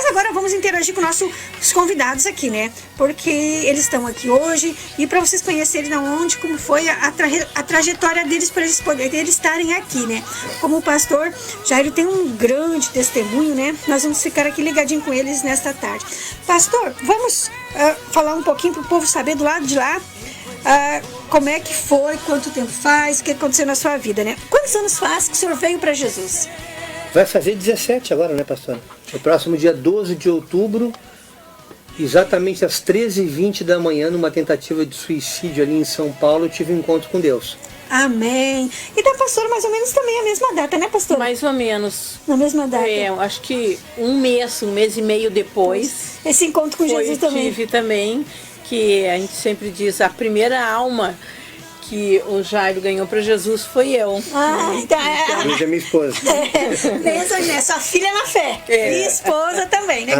agora vamos interagir com nossos convidados aqui, né? Porque eles estão aqui hoje e para vocês conhecerem como foi a trajetória deles, para eles poderem estarem aqui, né? Como o pastor Jairo tem um grande testemunho, né? Nós vamos ficar aqui ligadinho com eles nesta tarde. Pastor, vamos falar um pouquinho para o povo saber do lado de lá como é que foi, quanto tempo faz, o que aconteceu na sua vida, né? Quantos anos faz que o senhor veio para Jesus? Vai fazer 17 agora, né, pastor? No próximo dia 12 de outubro, exatamente às 13h20 da manhã, numa tentativa de suicídio ali em São Paulo, eu tive um encontro com Deus. Amém. Então, pastor, mais ou menos também a mesma data, né, pastor? Mais ou menos. Na mesma data. Acho que um mês e meio depois. Esse encontro com Jesus também. Tive também, que a gente sempre diz, a primeira alma que o Jairo ganhou para Jesus foi eu. Então é minha esposa. Bênção, né? Sua filha na fé. E esposa também, né?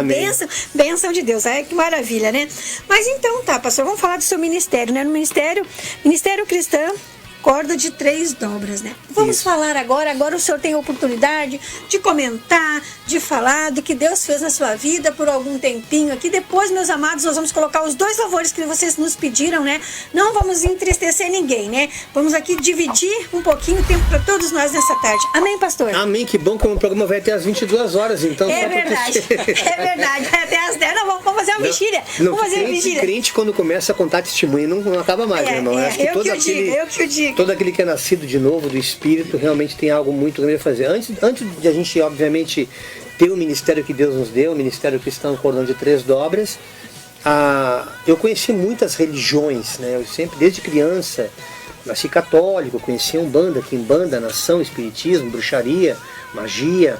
Bênção de Deus. Que maravilha, né? Mas então tá, pastor, vamos falar do seu ministério, né? No Ministério Cristão, corda de 3 dobras, né? Vamos falar agora o senhor tem a oportunidade de comentar, de falar do que Deus fez na sua vida por algum tempinho aqui. Depois, meus amados, nós vamos colocar os 2 louvores que vocês nos pediram, né? Não vamos entristecer ninguém, né? Vamos aqui dividir um pouquinho o tempo para todos nós nessa tarde. Amém, pastor? Amém, que bom que o programa vai até às 22 horas, então. É verdade, é verdade. Até às 10, vamos fazer uma vigília. Vamos fazer uma vigília. Crente, quando começa a contar testemunho, não acaba mais, né, irmão? Acho que eu que o digo. Todo aquele que é nascido de novo, do Espírito, realmente tem algo muito grande a fazer. Antes de a gente, obviamente, ter o ministério que Deus nos deu, o Ministério Cristão Cordão de 3 Dobras, eu conheci muitas religiões, né? Eu sempre, desde criança, nasci católico, conheci Umbanda, Quimbanda, Nação, Espiritismo, Bruxaria, Magia,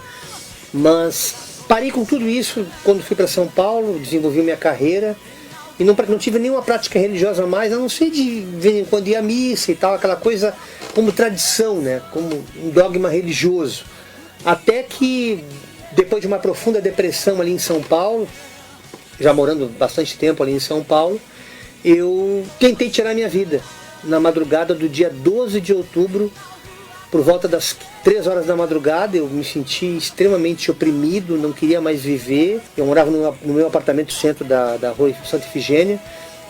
mas parei com tudo isso quando fui para São Paulo, desenvolvi minha carreira, e não tive nenhuma prática religiosa mais, a não ser de vez em quando ir à missa e tal, aquela coisa como tradição, né? Como um dogma religioso. Até que, depois de uma profunda depressão ali em São Paulo, já morando bastante tempo ali em São Paulo, eu tentei tirar minha vida. Na madrugada do dia 12 de outubro, por volta das 3 horas da madrugada, eu me senti extremamente oprimido, não queria mais viver. Eu morava no meu apartamento centro da rua Santa Ifigênia,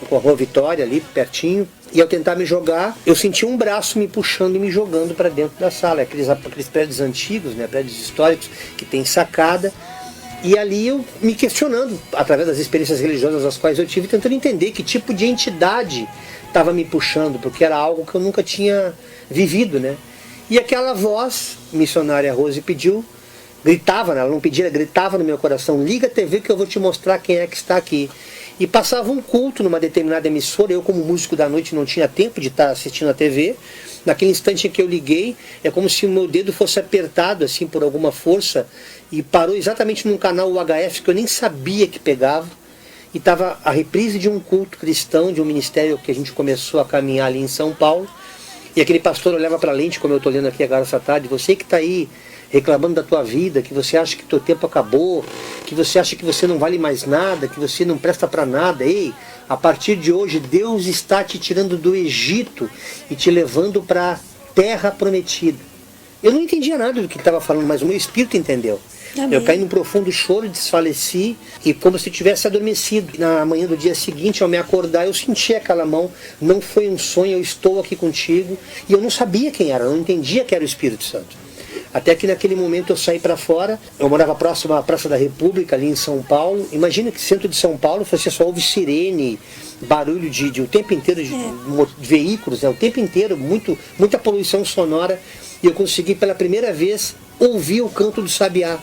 com a rua Vitória ali, pertinho. E ao tentar me jogar, eu senti um braço me puxando e me jogando para dentro da sala. Aqueles prédios antigos, né, prédios históricos, que tem sacada. E ali eu me questionando, através das experiências religiosas as quais eu tive, tentando entender que tipo de entidade estava me puxando, porque era algo que eu nunca tinha vivido, né? E aquela voz, missionária Rose pediu, gritava, ela não pedia, ela gritava no meu coração: liga a TV que eu vou te mostrar quem é que está aqui. E passava um culto numa determinada emissora, eu como músico da noite não tinha tempo de estar assistindo a TV. Naquele instante em que eu liguei, é como se o meu dedo fosse apertado assim por alguma força e parou exatamente num canal UHF que eu nem sabia que pegava. E estava a reprise de um culto cristão, de um ministério que a gente começou a caminhar ali em São Paulo. E aquele pastor olhava para a lente, como eu estou lendo aqui agora essa tarde: você que está aí reclamando da tua vida, que você acha que teu tempo acabou, que você acha que você não vale mais nada, que você não presta para nada, ei, a partir de hoje Deus está te tirando do Egito e te levando para a terra prometida. Eu não entendia nada do que estava falando, mas o meu espírito entendeu. Amém. Eu caí num profundo choro, desfaleci, e como se tivesse adormecido. Na manhã do dia seguinte, ao me acordar, eu senti aquela mão: não foi um sonho, eu estou aqui contigo. E eu não sabia quem era, eu não entendia que era o Espírito Santo. Até que naquele momento eu saí para fora. Eu morava próximo à Praça da República, ali em São Paulo. Imagina que centro de São Paulo, você só ouve sirene, barulho o tempo inteiro de veículos, né? O tempo inteiro, muita poluição sonora. E eu consegui pela primeira vez ouvir o canto do sabiá.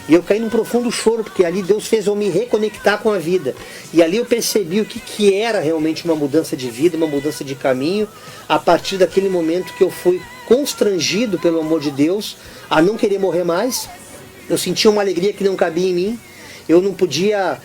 E eu caí num profundo choro, porque ali Deus fez eu me reconectar com a vida. E ali eu percebi o que era realmente uma mudança de vida, uma mudança de caminho, a partir daquele momento que eu fui constrangido pelo amor de Deus a não querer morrer mais. Eu sentia uma alegria que não cabia em mim. Eu não podia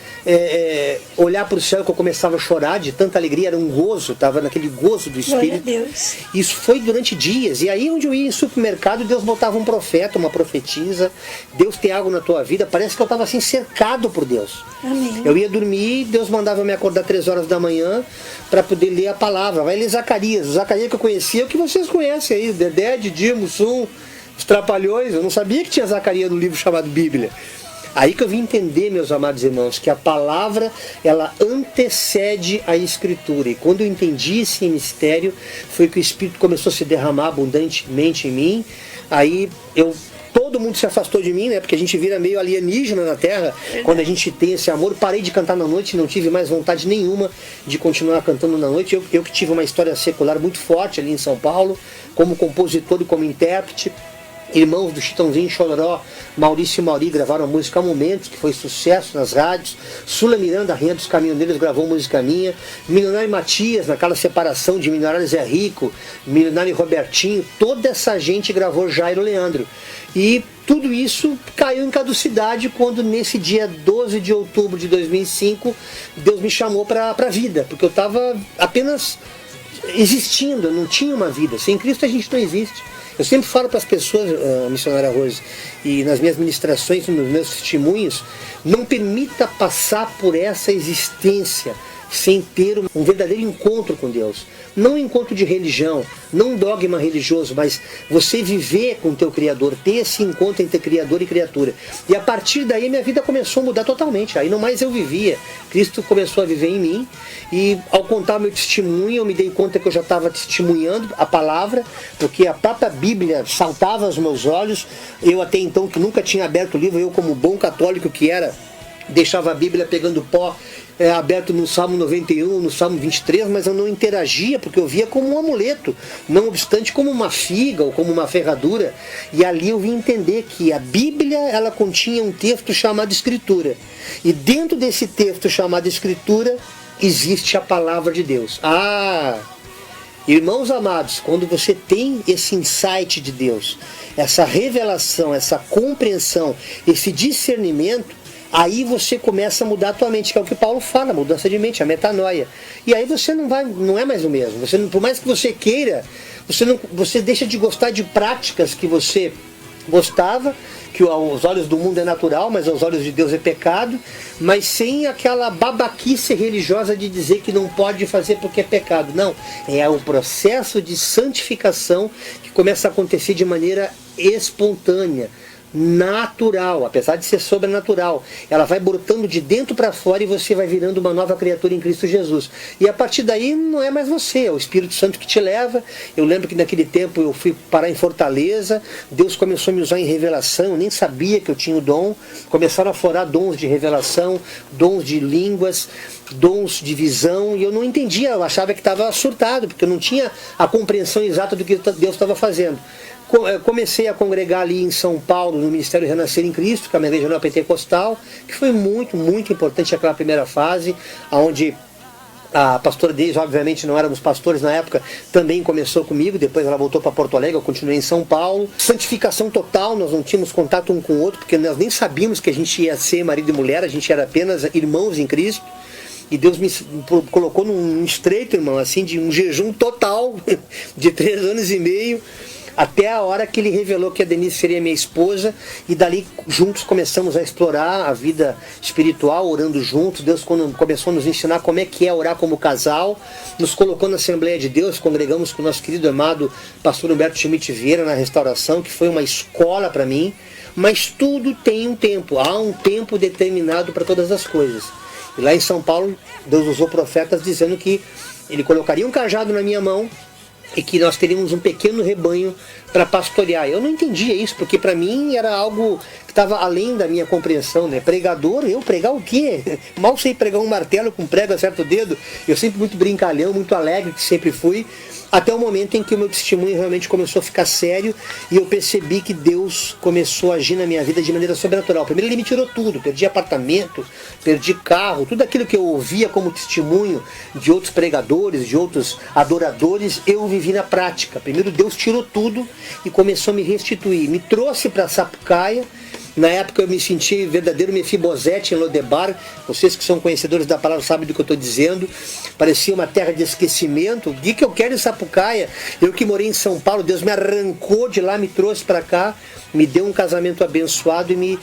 olhar para o céu, que eu começava a chorar de tanta alegria, era um gozo, estava naquele gozo do Espírito. Glória a Deus. Isso foi durante dias. E aí onde eu ia em supermercado, Deus botava um profeta, uma profetisa. Deus tem algo na tua vida. Parece que eu estava assim cercado por Deus. Amém. Eu ia dormir, Deus mandava eu me acordar 3 horas da manhã para poder ler a palavra. Vai ler Zacarias. O Zacarias que eu conhecia é o que vocês conhecem aí, Dedé, Didi, Mussum, os Trapalhões. Eu não sabia que tinha Zacarias no livro chamado Bíblia. Aí que eu vim entender, meus amados irmãos, que a palavra, ela antecede a Escritura. E quando eu entendi esse mistério, foi que o Espírito começou a se derramar abundantemente em mim. Aí todo mundo se afastou de mim, né? Porque a gente vira meio alienígena na Terra quando a gente tem esse amor. Parei de cantar na noite, não tive mais vontade nenhuma de continuar cantando na noite. Eu que tive uma história secular muito forte ali em São Paulo, como compositor e como intérprete. Irmãos do Chitãozinho Chororó, Maurício e Mauri gravaram a música Momentos, que foi sucesso nas rádios. Sula Miranda, a Rainha dos Caminhoneiros, gravou música minha. Milionário Matias, naquela separação de Milionário Zé Rico, Milionário Robertinho, toda essa gente gravou Jairo Leandro. E tudo isso caiu em caducidade quando, nesse dia 12 de outubro de 2005, Deus me chamou para a vida, porque eu estava apenas existindo, eu não tinha uma vida. Sem Cristo a gente não existe. Eu sempre falo para as pessoas, missionária Rose, e nas minhas ministrações, nos meus testemunhos, não permita passar por essa existência sem ter um verdadeiro encontro com Deus. Não um encontro de religião, não um dogma religioso, mas você viver com o teu Criador, ter esse encontro entre Criador e criatura. E a partir daí minha vida começou a mudar totalmente. Aí não mais eu vivia, Cristo começou a viver em mim. E ao contar meu testemunho, eu me dei conta que eu já estava testemunhando a palavra, porque a própria Bíblia saltava aos meus olhos. Eu até então, que nunca tinha aberto o livro, eu como bom católico que era, deixava a Bíblia pegando pó, aberto no Salmo 91, no Salmo 23, mas eu não interagia, porque eu via como um amuleto, não obstante como uma figa ou como uma ferradura. E ali eu vim entender que a Bíblia, ela continha um texto chamado Escritura. E dentro desse texto chamado Escritura, existe a palavra de Deus. Irmãos amados, quando você tem esse insight de Deus, essa revelação, essa compreensão, esse discernimento, aí você começa a mudar a tua mente, que é o que Paulo fala, mudança de mente, a metanoia. E aí você não é mais o mesmo. Você, por mais que você queira, você deixa de gostar de práticas que você gostava, que aos olhos do mundo é natural, mas aos olhos de Deus é pecado, mas sem aquela babaquice religiosa de dizer que não pode fazer porque é pecado. Não, é o processo de santificação que começa a acontecer de maneira espontânea, natural, apesar de ser sobrenatural. Ela vai brotando de dentro para fora e você vai virando uma nova criatura em Cristo Jesus. E a partir daí não é mais você, é o Espírito Santo que te leva. Eu lembro que naquele tempo eu fui parar em Fortaleza, Deus começou a me usar em revelação, eu nem sabia que eu tinha o dom. Começaram a florar dons de revelação, dons de línguas, dons de visão, e eu não entendia, eu achava que estava surtado, porque eu não tinha a compreensão exata do que Deus estava fazendo. Comecei a congregar ali em São Paulo, no Ministério Renascer em Cristo, que é uma igreja neopentecostal, que foi muito, muito importante aquela primeira fase, onde a pastora Deise, obviamente não éramos pastores na época, também começou comigo, depois ela voltou para Porto Alegre, eu continuei em São Paulo. Santificação total, nós não tínhamos contato um com o outro, porque nós nem sabíamos que a gente ia ser marido e mulher, a gente era apenas irmãos em Cristo. E Deus me colocou num estreito, irmão, assim, de um jejum total, de 3 anos e meio, até a hora que ele revelou que a Denise seria minha esposa, e dali juntos começamos a explorar a vida espiritual, orando juntos. Deus começou a nos ensinar como é que é orar como casal, nos colocou na Assembleia de Deus, congregamos com o nosso querido amado pastor Humberto Schmidt Vieira na restauração, que foi uma escola para mim. Mas tudo tem um tempo, há um tempo determinado para todas as coisas. E lá em São Paulo, Deus usou profetas dizendo que ele colocaria um cajado na minha mão e que nós teríamos um pequeno rebanho para pastorear. Eu não entendia isso, porque para mim era algo que estava além da minha compreensão, né? Pregador, eu pregar o quê? Mal sei pregar um martelo com prego a certo dedo. Eu sempre muito brincalhão, muito alegre, que sempre fui, até o momento em que o meu testemunho realmente começou a ficar sério e eu percebi que Deus começou a agir na minha vida de maneira sobrenatural. Primeiro ele me tirou tudo, perdi apartamento, perdi carro, tudo aquilo que eu ouvia como testemunho de outros pregadores, de outros adoradores, eu vivi na prática. Primeiro Deus tirou tudo e começou a me restituir, me trouxe para Sapucaia. Na época eu me senti verdadeiro Mefibosete em Lodebar. Vocês que são conhecedores da palavra sabem do que eu estou dizendo. Parecia uma terra de esquecimento. O que eu quero em Sapucaia? Eu que morei em São Paulo, Deus me arrancou de lá, me trouxe para cá, me deu um casamento abençoado e me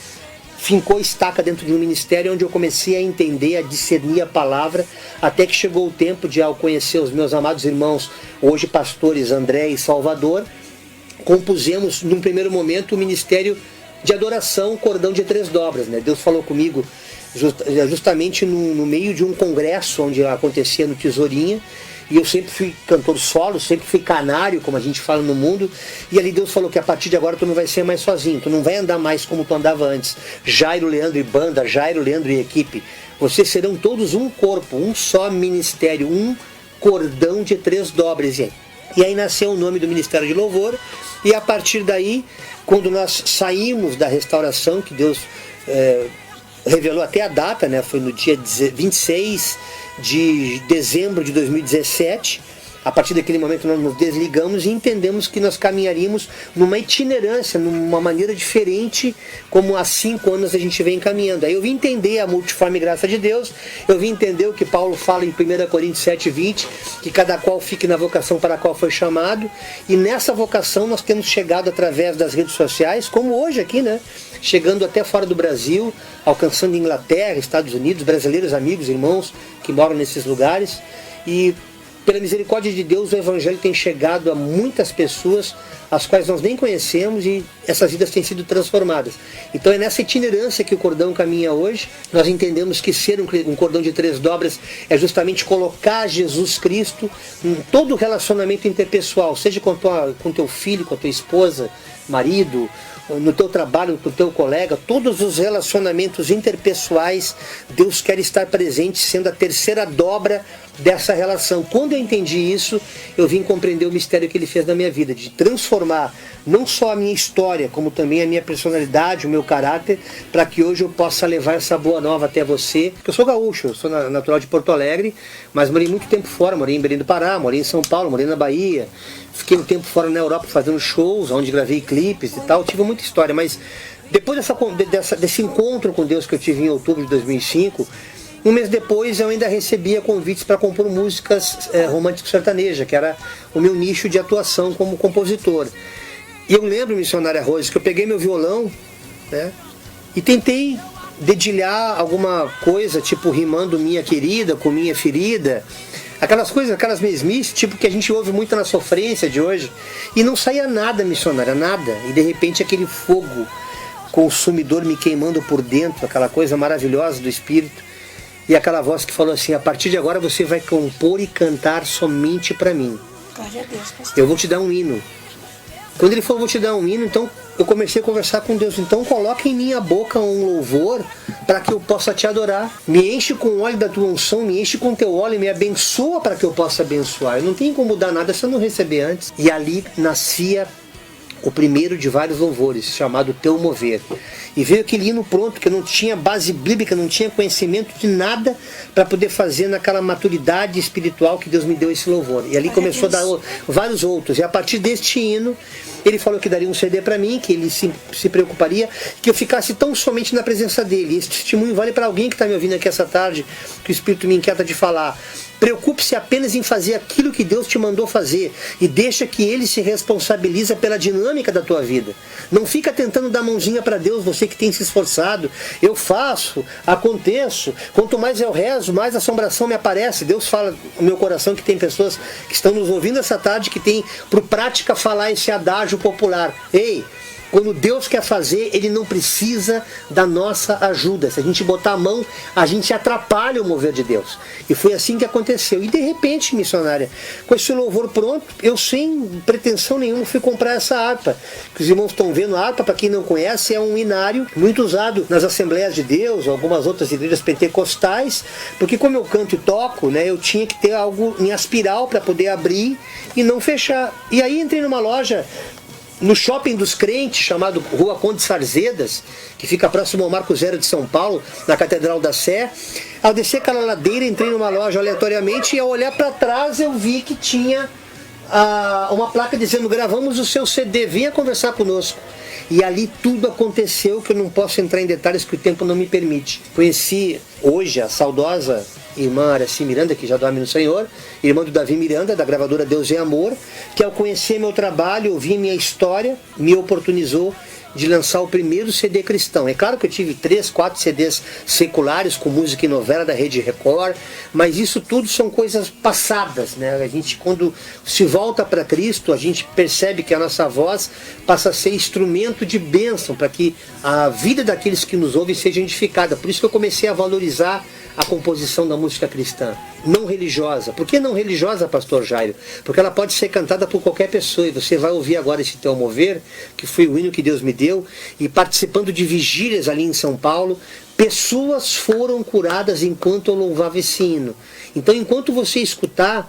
fincou estaca dentro de um ministério onde eu comecei a entender, a discernir a palavra, até que chegou o tempo de, ao conhecer os meus amados irmãos, hoje pastores André e Salvador, compusemos num primeiro momento o Ministério de adoração, cordão de 3 dobras, né? Deus falou comigo justamente no meio de um congresso onde acontecia no Tesourinha, e eu sempre fui cantor solo, sempre fui canário, como a gente fala no mundo, e ali Deus falou que a partir de agora tu não vai ser mais sozinho, tu não vai andar mais como tu andava antes, Jairo, Leandro e banda, Jairo, Leandro e equipe, vocês serão todos um corpo, um só ministério, um cordão de 3 dobras. E aí nasceu o nome do Ministério de Louvor, e a partir daí, quando nós saímos da restauração, que Deus revelou até a data, né? Foi no dia 26 de dezembro de 2017. A partir daquele momento nós nos desligamos e entendemos que nós caminharíamos numa itinerância, numa maneira diferente, como há 5 anos a gente vem caminhando. Aí eu vim entender a multiforme graça de Deus, eu vim entender o que Paulo fala em 1 Coríntios 7:20, que cada qual fique na vocação para a qual foi chamado, e nessa vocação nós temos chegado através das redes sociais, como hoje aqui, né? Chegando até fora do Brasil, alcançando Inglaterra, Estados Unidos, brasileiros, amigos, irmãos que moram nesses lugares, e pela misericórdia de Deus, o Evangelho tem chegado a muitas pessoas, as quais nós nem conhecemos, e essas vidas têm sido transformadas. Então é nessa itinerância que o cordão caminha hoje. Nós entendemos que ser um cordão de 3 dobras é justamente colocar Jesus Cristo em todo o relacionamento interpessoal, seja com teu filho, com a tua esposa, marido, no teu trabalho, com o teu colega, todos os relacionamentos interpessoais, Deus quer estar presente, sendo a 3ª dobra dessa relação. Quando eu entendi isso, eu vim compreender o mistério que Ele fez na minha vida, de transformar não só a minha história, como também a minha personalidade, o meu caráter, para que hoje eu possa levar essa boa nova até você. Eu sou gaúcho, eu sou natural de Porto Alegre, mas morei muito tempo fora, morei em Belém do Pará, morei em São Paulo, morei na Bahia, fiquei um tempo fora na Europa fazendo shows, onde gravei clipes e tal, tive muita história, mas depois desse encontro com Deus que eu tive em outubro de 2005, um mês depois eu ainda recebia convites para compor músicas romântico-sertaneja, que era o meu nicho de atuação como compositor. E eu lembro, missionária Rose, que eu peguei meu violão, né, e tentei dedilhar alguma coisa, tipo rimando minha querida com minha ferida, aquelas coisas, aquelas mesmices, tipo que a gente ouve muito na sofrência de hoje, e não saía nada, missionária, nada, e de repente aquele fogo consumidor me queimando por dentro, aquela coisa maravilhosa do Espírito, e aquela voz que falou assim: a partir de agora você vai compor e cantar somente para mim. Glória a Deus, pastor. Eu vou te dar um hino. Quando ele falou, vou te dar um hino, então eu comecei a conversar com Deus. Então coloca em minha boca um louvor para que eu possa te adorar. Me enche com o óleo da tua unção, me enche com teu óleo e me abençoa para que eu possa abençoar. Eu não tenho como mudar nada se eu não receber antes. E ali nascia o primeiro de vários louvores, chamado Teu Mover. E veio aquele hino pronto, que eu não tinha base bíblica, não tinha conhecimento de nada para poder fazer naquela maturidade espiritual que Deus me deu esse louvor. E ali começou a dar vários outros. E a partir deste hino, ele falou que daria um CD para mim, que ele se preocuparia, que eu ficasse tão somente na presença dele. Esse testemunho vale para alguém que está me ouvindo aqui essa tarde, que o Espírito me inquieta de falar. Preocupe-se apenas em fazer aquilo que Deus te mandou fazer e deixa que Ele se responsabiliza pela dinâmica da tua vida. Não fica tentando dar mãozinha para Deus, você que tem se esforçado. Eu faço, aconteço. Quanto mais eu rezo, mais assombração me aparece. Deus fala no meu coração que tem pessoas que estão nos ouvindo essa tarde que tem por prática falar esse adágio popular. Ei! Quando Deus quer fazer, Ele não precisa da nossa ajuda. Se a gente botar a mão, a gente atrapalha o mover de Deus. E foi assim que aconteceu. E de repente, missionária, com esse louvor pronto, eu sem pretensão nenhuma fui comprar essa harpa. Que os irmãos estão vendo, a harpa, para quem não conhece, é um hinário muito usado nas Assembleias de Deus, ou algumas outras igrejas pentecostais, porque como eu canto e toco, né, eu tinha que ter algo em aspiral para poder abrir e não fechar. E aí entrei numa loja no Shopping dos Crentes, chamado Rua Conde Sarzedas, que fica próximo ao Marco Zero de São Paulo, na Catedral da Sé. Ao descer aquela ladeira, entrei numa loja aleatoriamente e ao olhar para trás eu vi que tinha uma placa dizendo: gravamos o seu CD, venha conversar conosco. E ali tudo aconteceu, que eu não posso entrar em detalhes que o tempo não me permite. Conheci hoje a saudosa irmã Araci Miranda, que já dorme no Senhor, irmã do Davi Miranda, da gravadora Deus é Amor, que ao conhecer meu trabalho, ouvir minha história, me oportunizou de lançar o primeiro CD cristão. É claro que eu tive 3, 4 CDs seculares com música e novela da Rede Record, mas isso tudo são coisas passadas, né? A gente, quando se volta para Cristo, a gente percebe que a nossa voz passa a ser instrumento de bênção para que a vida daqueles que nos ouvem seja edificada. Por isso que eu comecei a valorizar a composição da música cristã, não religiosa. Por que não religiosa, pastor Jairo? Porque ela pode ser cantada por qualquer pessoa, e você vai ouvir agora esse Teu Mover, que foi o hino que Deus me deu, e participando de vigílias ali em São Paulo, pessoas foram curadas enquanto eu louvava esse hino. Então, enquanto você escutar,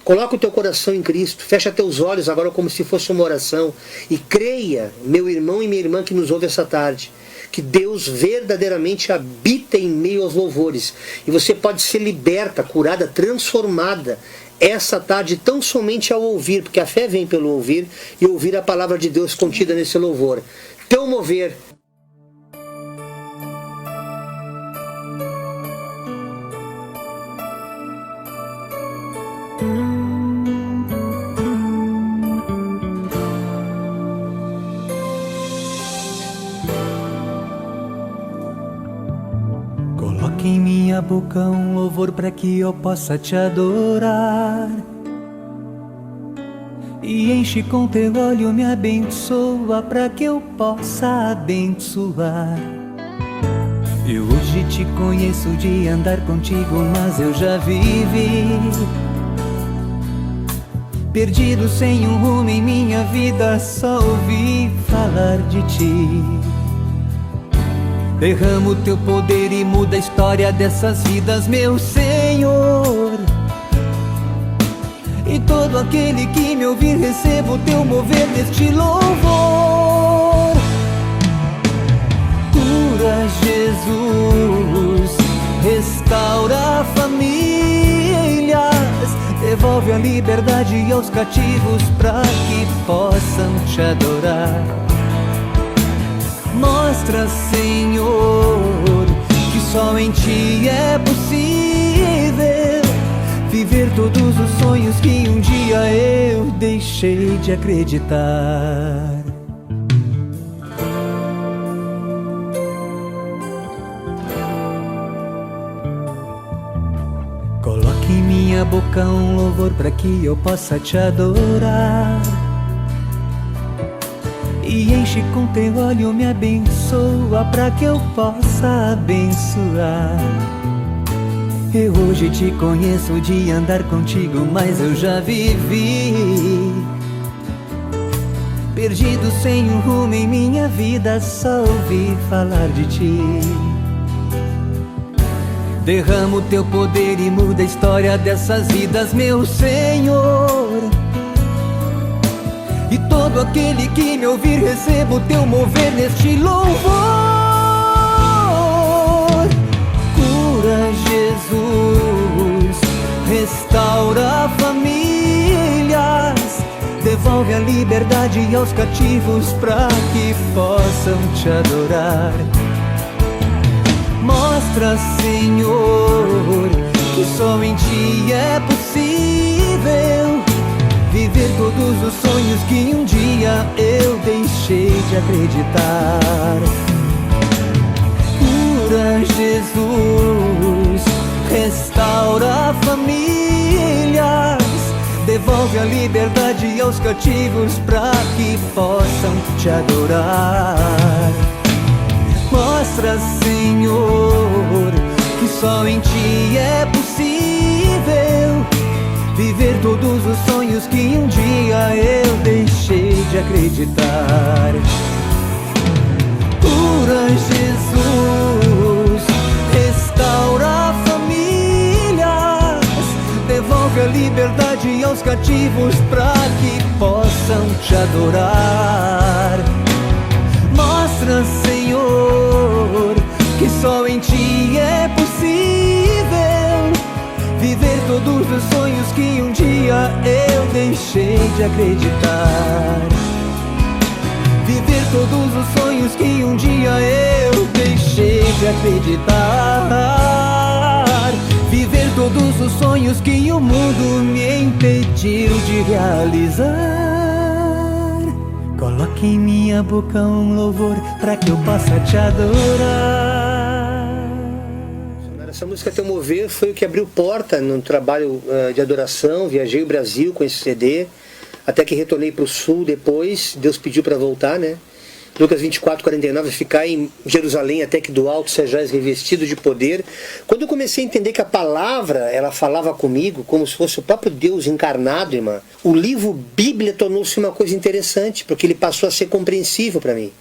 coloca o teu coração em Cristo, fecha teus olhos agora como se fosse uma oração, e creia, meu irmão e minha irmã que nos ouve essa tarde, que Deus verdadeiramente habita em meio aos louvores. E você pode ser liberta, curada, transformada essa tarde tão somente ao ouvir, porque a fé vem pelo ouvir, e ouvir a palavra de Deus contida nesse louvor. Teu mover. Em minha boca um louvor para que eu possa te adorar, e enche com teu óleo, me abençoa para que eu possa abençoar. Eu hoje te conheço de andar contigo, mas eu já vivi perdido sem um rumo em minha vida, só ouvi falar de ti. Derrama o teu poder e muda a história dessas vidas, meu Senhor. E todo aquele que me ouvir, receba o teu mover neste louvor. Cura, Jesus, restaura famílias, devolve a liberdade aos cativos para que possam te adorar. Mostra, Senhor, que só em Ti é possível viver todos os sonhos que um dia eu deixei de acreditar. Coloque em minha boca um louvor para que eu possa te adorar, e enche com teu óleo, me abençoa para que eu possa abençoar. Eu hoje te conheço de andar contigo, mas eu já vivi perdido sem um rumo em minha vida, só ouvi falar de ti. Derrama o teu poder e muda a história dessas vidas, meu Senhor. E todo aquele que me ouvir, receba o teu mover neste louvor. Cura, Jesus, restaura famílias, devolve a liberdade aos cativos para que possam te adorar. Mostra, Senhor, que só em Ti é possível viver todos os sonhos que um dia eu deixei de acreditar. Cura, Jesus, restaura famílias, devolve a liberdade aos cativos para que possam te adorar. Mostra, Senhor, que só em Ti é possível viver todos os sonhos que um dia eu deixei de acreditar. Cura, Jesus, restaura famílias, devolve a liberdade aos cativos para que possam te adorar. Mostra, Senhor, que só em Ti é possível viver todos os sonhos que um dia eu deixei de acreditar. Viver todos os sonhos que um dia eu deixei de acreditar. Viver todos os sonhos que o mundo me impediu de realizar. Coloque em minha boca um louvor pra que eu possa te adorar. Essa música Teu Mover foi o que abriu porta no trabalho de adoração. Viajei o Brasil com esse CD, até que retornei para o Sul depois. Deus pediu para voltar, né? Lucas 24:49, ficar em Jerusalém até que do alto sejais revestido de poder. Quando eu comecei a entender que a palavra, ela falava comigo como se fosse o próprio Deus encarnado, irmã, o livro Bíblia tornou-se uma coisa interessante, porque ele passou a ser compreensível para mim.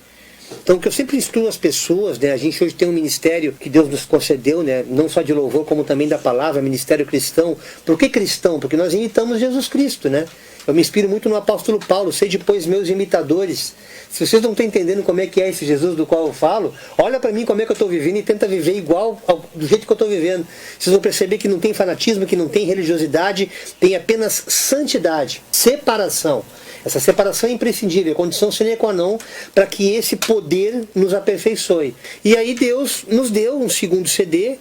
Então, o que eu sempre instruo as pessoas, né? A gente hoje tem um ministério que Deus nos concedeu, né? Não só de louvor, como também da palavra, ministério cristão. Por que cristão? Porque nós imitamos Jesus Cristo, né? Eu me inspiro muito no apóstolo Paulo, sede, pois, meus imitadores. Se vocês não estão entendendo como é que é esse Jesus do qual eu falo, olha para mim como é que eu estou vivendo e tenta viver igual do jeito que eu estou vivendo. Vocês vão perceber que não tem fanatismo, que não tem religiosidade, tem apenas santidade, separação. Essa separação é imprescindível, é condição sine qua non para que esse poder nos aperfeiçoe. E aí Deus nos deu um segundo CD,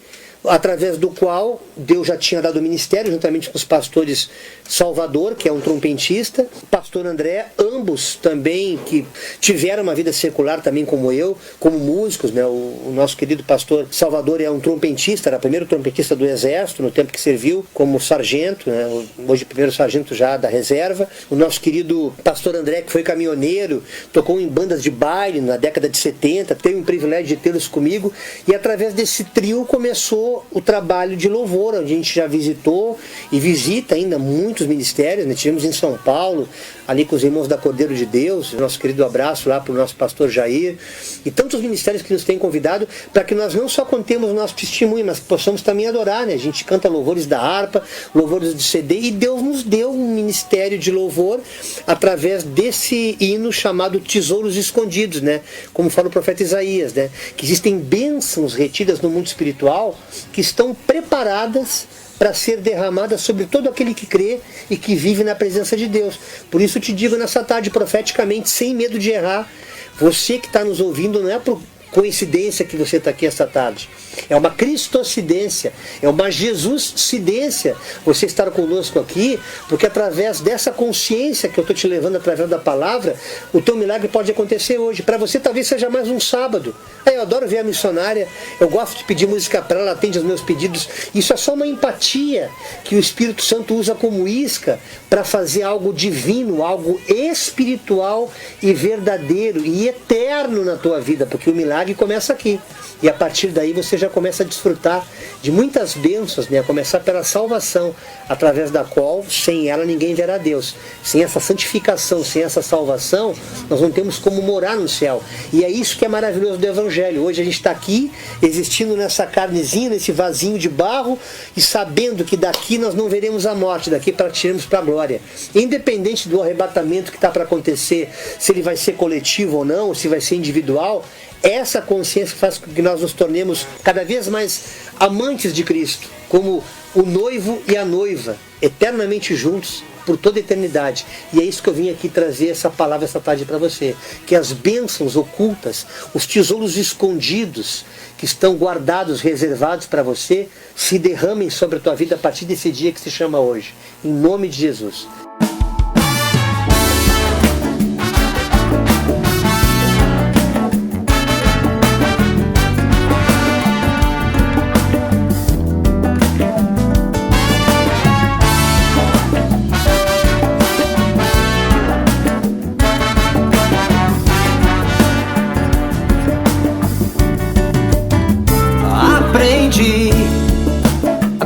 através do qual Deus já tinha dado o ministério, juntamente com os pastores Salvador, que é um trompetista, pastor André, ambos também que tiveram uma vida secular também como eu, como músicos, né? O nosso querido pastor Salvador é um trompetista, era o primeiro trompetista do Exército, no tempo que serviu como sargento, né? Hoje primeiro sargento já da reserva. O nosso querido pastor André, que foi caminhoneiro, tocou em bandas de baile na década de 70, teve o privilégio de tê-los comigo, e através desse trio começou o trabalho de louvor, onde a gente já visitou e visita ainda muitos ministérios, né? Tivemos em São Paulo, ali com os irmãos da Cordeiro de Deus, nosso querido abraço lá para o nosso pastor Jair, e tantos ministérios que nos têm convidado para que nós não só contemos o nosso testemunho, mas possamos também adorar, né? A gente canta louvores da harpa, louvores de CD, e Deus nos deu um ministério de louvor através desse hino chamado Tesouros Escondidos, né? Como fala o profeta Isaías, né? Que existem bênçãos retidas no mundo espiritual que estão preparadas para ser derramadas sobre todo aquele que crê e que vive na presença de Deus. Por isso eu te digo nessa tarde profeticamente, sem medo de errar, você que está nos ouvindo, não é por coincidência que você está aqui esta tarde. É uma cristocidência, é uma jesuscidência você estar conosco aqui, porque através dessa consciência que eu estou te levando através da palavra, o teu milagre pode acontecer hoje. Para você talvez seja mais um sábado. Eu adoro ver a missionária, eu gosto de pedir música para ela, atende aos meus pedidos. Isso é só uma empatia que o Espírito Santo usa como isca para fazer algo divino, algo espiritual e verdadeiro e eterno na tua vida, porque o milagre começa aqui. E a partir daí você já começa a desfrutar de muitas bênçãos, né? A começar pela salvação, através da qual, sem ela, ninguém verá Deus. Sem essa santificação, sem essa salvação, nós não temos como morar no céu. E é isso que é maravilhoso do Evangelho. Hoje a gente está aqui, existindo nessa carnezinha, nesse vasinho de barro, e sabendo que daqui nós não veremos a morte, daqui partiremos para a glória. Independente do arrebatamento que está para acontecer, se ele vai ser coletivo ou não, se vai ser individual, essa consciência faz com que nós nos tornemos cada vez mais amantes de Cristo, como o noivo e a noiva, eternamente juntos por toda a eternidade. E é isso que eu vim aqui trazer essa palavra essa tarde para você, que as bênçãos ocultas, os tesouros escondidos que estão guardados, reservados para você, se derramem sobre a tua vida a partir desse dia que se chama hoje, em nome de Jesus.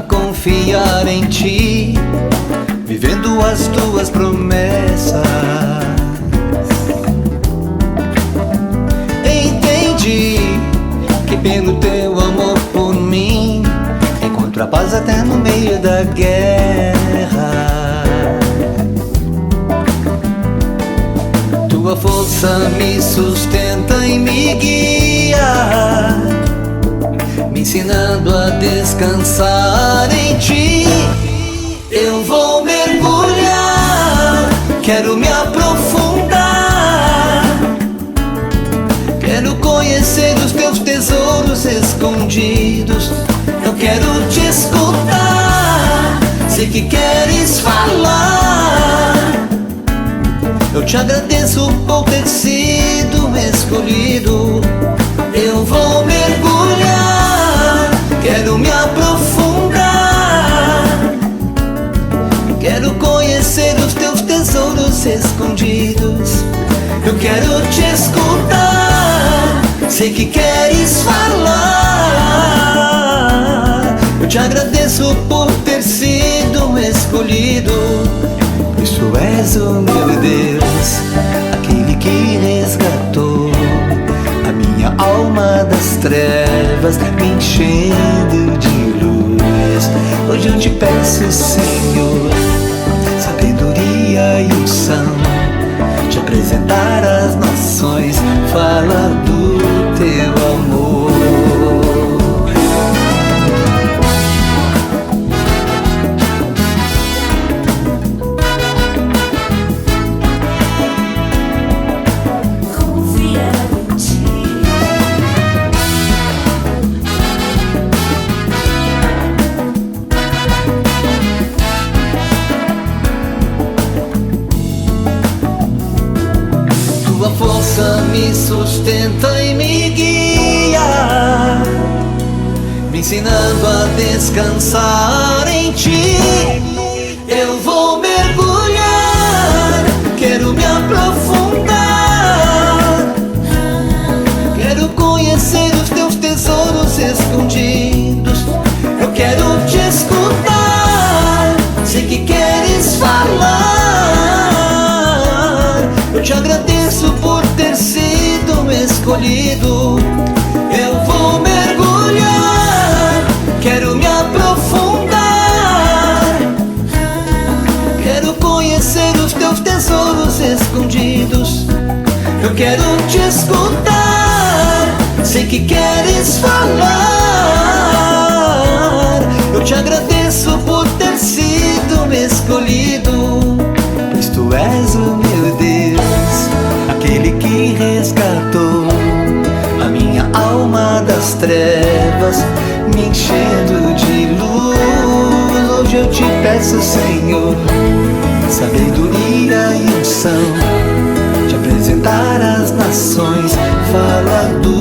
Confiar em ti, vivendo as tuas promessas. Entendi que pelo teu amor por mim encontro a paz até no meio da guerra. Tua força me sustenta e me guia, me ensinando a descansar em ti. Eu vou mergulhar, quero me aprofundar, quero conhecer os teus tesouros escondidos. Eu quero te escutar, sei que queres falar. Eu te agradeço por ter sido escolhido. Eu vou mergulhar, quero me aprofundar, quero conhecer os teus tesouros escondidos. Eu quero te escutar, sei que queres falar. Eu te agradeço por ter sido escolhido, pois tu és o meu Deus, aquele que resgatou a minha alma das trevas, me enchendo de luz. Hoje eu te peço, Senhor, sabedoria e unção, te apresentar às nações, fala do teu amor. Me sustenta e me guia, me ensinando a descansar em ti. Eu vou mergulhar, quero me aprofundar, quero conhecer os teus tesouros escondidos. Eu quero te escutar, sei que queres falar. Eu te agradeço por ter sido escolhido. Eu vou mergulhar, quero me aprofundar, quero conhecer os teus tesouros escondidos. Eu quero te escutar, sei que queres falar. Eu te agradeço por ter sido escolhido, pois tu és o meu Deus, aquele que resgatou a minha alma das trevas, me enchendo de luz. Hoje eu te peço, Senhor, sabedoria e unção, te apresentar às nações, fala do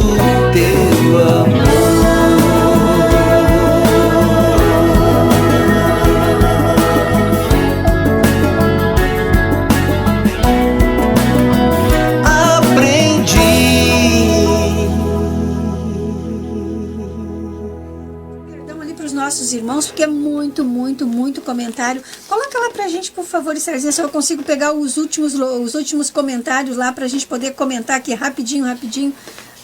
teu amor. Nossos irmãos, porque é muito comentário. Coloca lá pra gente, por favor, Sarzinha, se eu consigo pegar os últimos comentários lá pra gente poder comentar aqui rapidinho.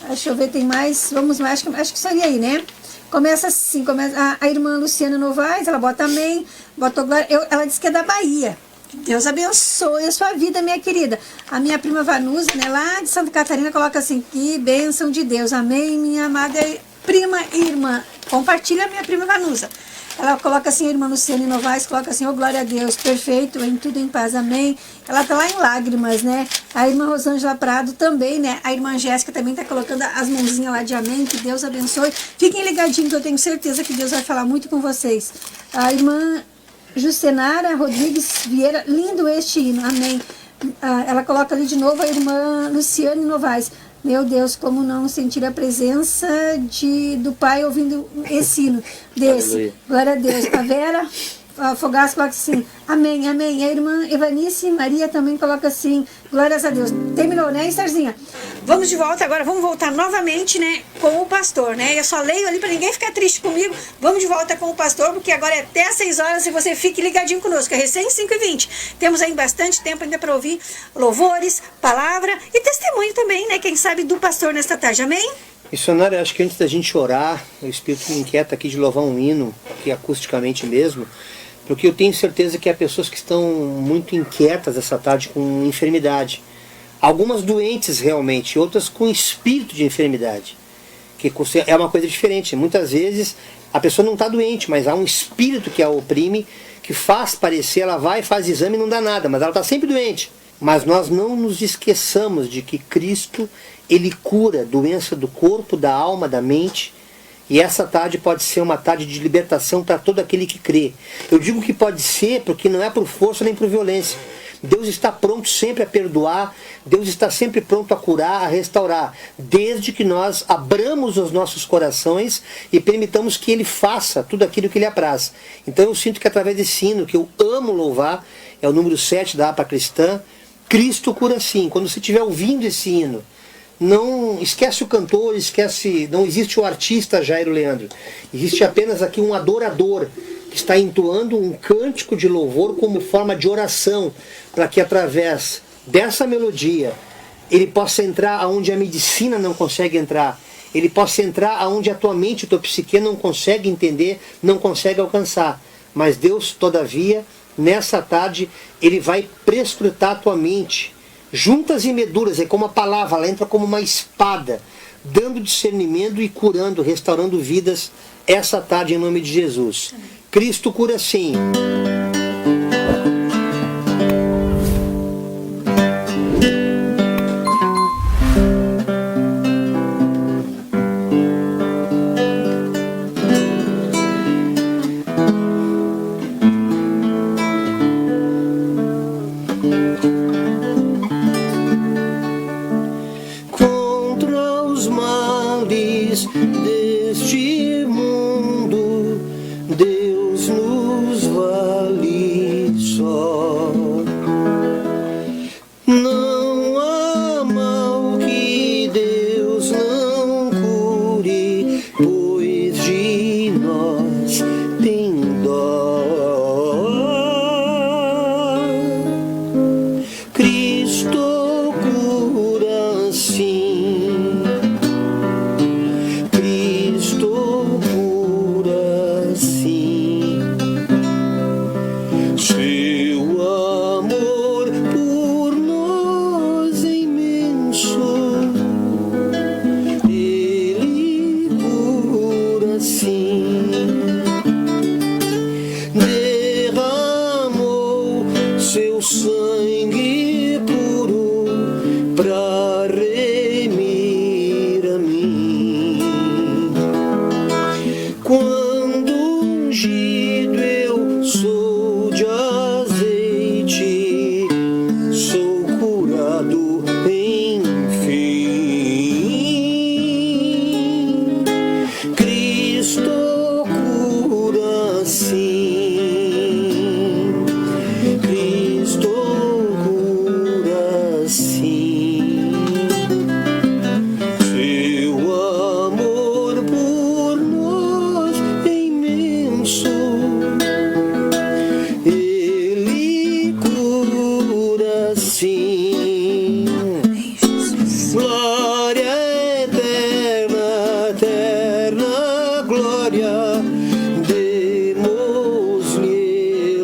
Deixa eu ver, tem mais. Vamos lá, acho que seria aí, né? Começa assim, a irmã Luciana Novaes, ela bota amém, botou glória. Ela disse que é da Bahia. Deus abençoe a sua vida, minha querida. A minha prima Vanusa, né, lá de Santa Catarina, coloca assim, que bênção de Deus. Amém, minha amada prima e irmã. Compartilha a minha prima Vanusa. Ela coloca assim, a irmã Luciane Novaes, coloca assim, glória a Deus, perfeito, em tudo em paz, amém. Ela tá lá em lágrimas, né? A irmã Rosângela Prado também, né? A irmã Jéssica também tá colocando as mãozinhas lá de amém, que Deus abençoe. Fiquem ligadinhos, que eu tenho certeza que Deus vai falar muito com vocês. A irmã Jucenara Rodrigues Vieira, lindo este hino, amém. Ela coloca ali de novo a irmã Luciane Novaes. Meu Deus, como não sentir a presença do Pai ouvindo esse hino desse. Aleluia. Glória a Deus. A Vera Fogaça coloca assim, amém, amém. A irmã Evanice Maria também coloca assim, glórias a Deus. Terminou, né, Estarzinha? Vamos de volta agora, vamos voltar novamente, né, com o pastor, né? Eu só leio ali para ninguém ficar triste comigo. Vamos de volta com o pastor, porque agora é até às 6 horas e você fique ligadinho conosco. É recém 5h20. Temos aí bastante tempo ainda para ouvir louvores, palavra e testemunho também, né? Quem sabe do pastor nesta tarde, amém? Missionário, acho que antes da gente orar, o Espírito me inquieta aqui de louvar um hino, aqui acusticamente mesmo, porque eu tenho certeza que há pessoas que estão muito inquietas essa tarde com enfermidade. Algumas doentes realmente, outras com espírito de enfermidade, que é uma coisa diferente. Muitas vezes a pessoa não está doente, mas há um espírito que a oprime, que faz parecer, ela vai, faz exame e não dá nada, mas ela está sempre doente. Mas nós não nos esqueçamos de que Cristo, Ele cura doença do corpo, da alma, da mente. E essa tarde pode ser uma tarde de libertação para todo aquele que crê. Eu digo que pode ser porque não é por força nem por violência. Deus está pronto sempre a perdoar, Deus está sempre pronto a curar, a restaurar, desde que nós abramos os nossos corações e permitamos que Ele faça tudo aquilo que Ele apraz. Então eu sinto que através desse hino, que eu amo louvar, é o número 7 da APA Cristã, Cristo cura sim. Quando você estiver ouvindo esse hino, não esquece o cantor, não existe o artista Jairo Leandro, existe apenas aqui um adorador, que está entoando um cântico de louvor como forma de oração, para que através dessa melodia ele possa entrar aonde a medicina não consegue entrar, ele possa entrar aonde a tua mente, a tua psique não consegue entender, não consegue alcançar. Mas Deus, todavia, nessa tarde, Ele vai prescrutar a tua mente. Juntas e medulas, é como a palavra, ela entra como uma espada, dando discernimento e curando, restaurando vidas essa tarde em nome de Jesus. Cristo cura sim. Contra os males deste mundo, Deus nos vale só. Não há mal que Deus não cure, pois de nós tem dó. Cristo cura sim, Cristo cura sim. Seu amor por nós é imenso, Ele cura sim. Derramou seu sangue puro pra remir a mim. Quando ungido eu sou de azeite, sou curado enfim. Cristo cura sim, Cristo cura sim. Seu amor por nós é imenso, Ele cura sim. Glória eterna, eterna glória, demos-lhe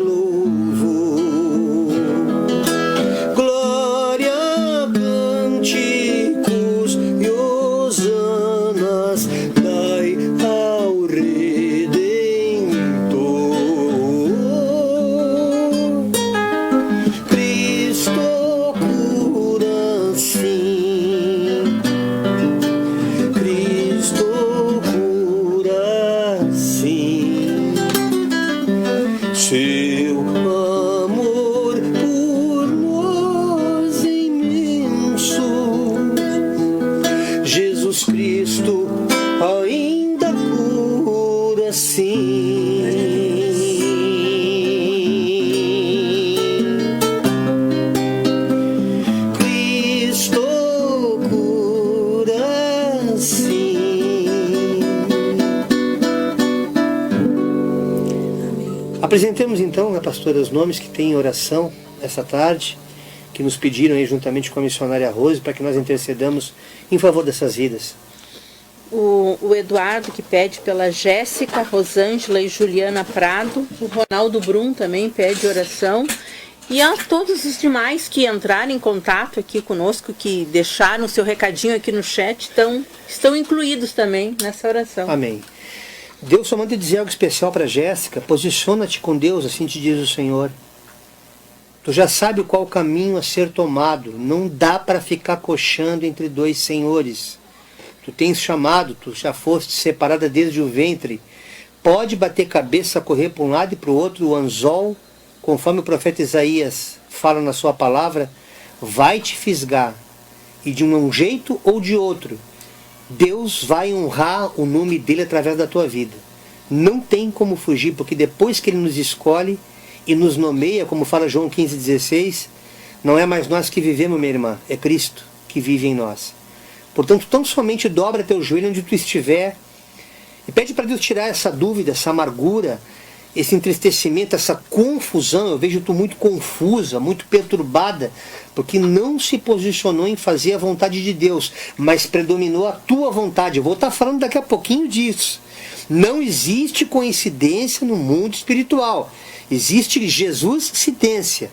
louvor. Glória, cânticos e hosanas, dai ao Redentor. Cristo cura sim, Cristo cura sim. Seu amor por nós é imenso, Jesus Cristo ainda cura sim. Cristo cura sim. Apresentemos então, né, pastora, os nomes que têm em oração essa tarde, que nos pediram aí juntamente com a missionária Rose, para que nós intercedamos em favor dessas vidas. O Eduardo, que pede pela Jéssica, Rosângela e Juliana Prado. O Ronaldo Brum também pede oração. E a todos os demais que entraram em contato aqui conosco, que deixaram o seu recadinho aqui no chat, estão incluídos também nessa oração. Amém. Deus só manda dizer algo especial para Jéssica. Posiciona-te com Deus, assim te diz o Senhor. Tu já sabe qual o caminho a ser tomado. Não dá para ficar coxando entre dois senhores. Tu tens chamado, tu já foste separada desde o ventre. Pode bater cabeça, correr para um lado e para o outro, o anzol conforme o profeta Isaías fala na sua palavra, vai te fisgar. E de um jeito ou de outro, Deus vai honrar o nome dele através da tua vida. Não tem como fugir, porque depois que ele nos escolhe e nos nomeia, como fala João 15,16, não é mais nós que vivemos, minha irmã, é Cristo que vive em nós. Portanto, tão somente dobra teu joelho onde tu estiver e pede para Deus tirar essa dúvida, essa amargura, esse entristecimento, essa confusão. Eu vejo tu muito confusa, muito perturbada, porque não se posicionou em fazer a vontade de Deus, mas predominou a tua vontade. Eu vou estar falando daqui a pouquinho disso. Não existe coincidência no mundo espiritual. Existe Jesus-cidência.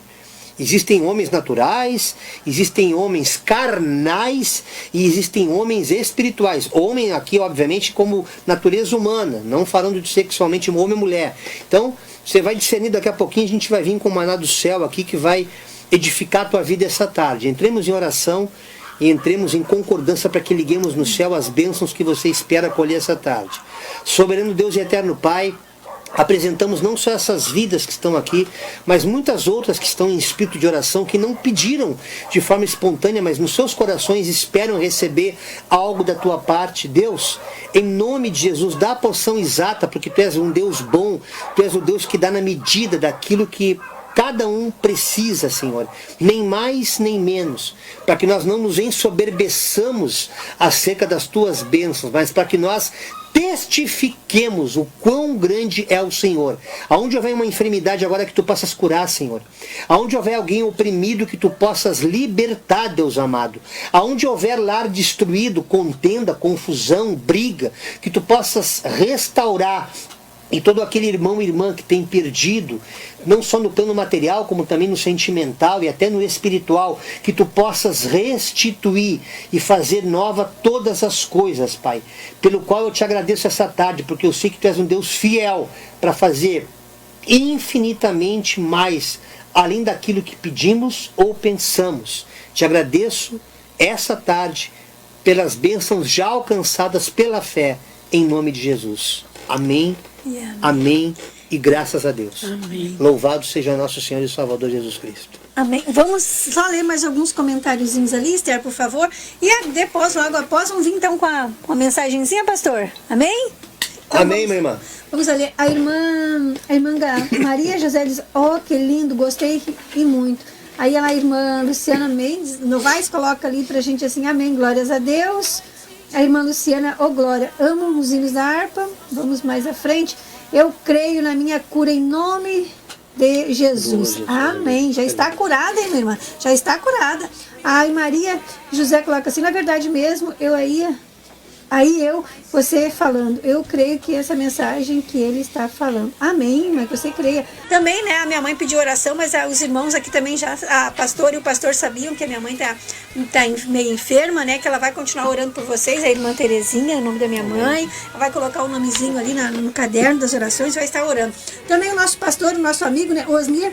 Existem homens naturais, existem homens carnais e existem homens espirituais. Homem aqui, obviamente, como natureza humana, não falando de sexualmente homem e mulher. Então, você vai discernir daqui a pouquinho, a gente vai vir com o maná do céu aqui que vai edificar a tua vida essa tarde. Entremos em oração e entremos em concordância para que liguemos no céu as bênçãos que você espera colher essa tarde. Soberano Deus e eterno Pai, apresentamos não só essas vidas que estão aqui, mas muitas outras que estão em espírito de oração, que não pediram de forma espontânea, mas nos seus corações esperam receber algo da tua parte. Deus, em nome de Jesus, dá a porção exata, porque tu és um Deus bom, tu és o Deus que dá na medida daquilo que cada um precisa, Senhor, nem mais nem menos, para que nós não nos ensoberbeçamos acerca das tuas bênçãos, mas para que nós testifiquemos o quão grande é o Senhor. Aonde houver uma enfermidade agora, que tu possas curar, Senhor. Aonde houver alguém oprimido, que tu possas libertar, Deus amado. Aonde houver lar destruído, contenda, confusão, briga, que tu possas restaurar. E todo aquele irmão e irmã que tem perdido, não só no plano material, como também no sentimental e até no espiritual, que tu possas restituir e fazer nova todas as coisas, Pai. Pelo qual eu te agradeço essa tarde, porque eu sei que tu és um Deus fiel para fazer infinitamente mais, além daquilo que pedimos ou pensamos. Te agradeço essa tarde pelas bênçãos já alcançadas pela fé, em nome de Jesus. Amém. Yeah. Amém e graças a Deus. Amém. Louvado seja nosso Senhor e Salvador Jesus Cristo. Amém. Vamos só ler mais alguns comentáriozinhos ali, Esther, por favor. E depois, logo após, vamos vir então com a mensagenzinha, pastor. Amém? Então, Amém, minha irmã. Vamos ler. A irmã Maria José diz: oh, que lindo, gostei e muito. Aí a irmã Luciana Mendes Novaes coloca ali pra gente assim: amém, glórias a Deus. A irmã Luciana, oh glória, amo os hinos da harpa. Vamos mais à frente. Eu creio na minha cura em nome de Jesus. Amém. Já está curada, hein, minha irmã? Já está curada. Aí Maria José coloca assim: na verdade mesmo, você falando, eu creio que essa mensagem que ele está falando. Amém, mas que você creia. Também, né, a minha mãe pediu oração, mas os irmãos aqui também já, a pastora e o pastor sabiam que a minha mãe tá meio enferma, né, que ela vai continuar orando por vocês, a irmã Terezinha, o nome da minha mãe, ela vai colocar o nomezinho ali no caderno das orações e vai estar orando. Também o nosso pastor, o nosso amigo, né, Osnir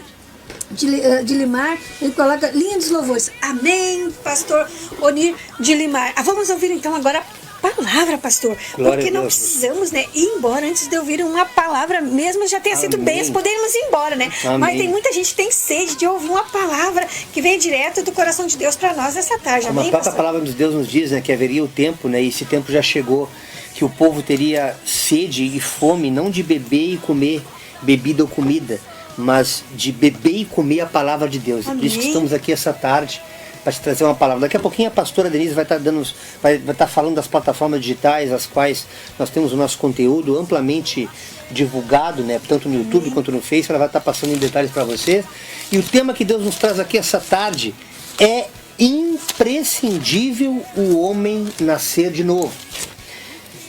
de Limar, ele coloca lindos louvores. Amém, pastor Onir de Limar. Vamos ouvir então agora palavra, pastor, Glória porque a não Deus. precisamos, né, ir embora antes de ouvir uma palavra, mesmo já tenha sido bem, podemos ir embora, né? Amém. Mas tem muita gente que tem sede de ouvir uma palavra que vem direto do coração de Deus para nós essa tarde. A Amém, própria pastor? palavra de Deus nos diz, né, que haveria o tempo, né, e esse tempo já chegou, que o povo teria sede e fome, não de beber e comer bebida ou comida, mas de beber e comer a palavra de Deus. Amém. Por isso que estamos aqui essa tarde, para te trazer uma palavra. Daqui a pouquinho a pastora Denise vai estar falando das plataformas digitais, as quais nós temos o nosso conteúdo amplamente divulgado, né, tanto no YouTube quanto no Face. Ela vai estar passando em detalhes para você. E o tema que Deus nos traz aqui essa tarde é imprescindível o homem nascer de novo.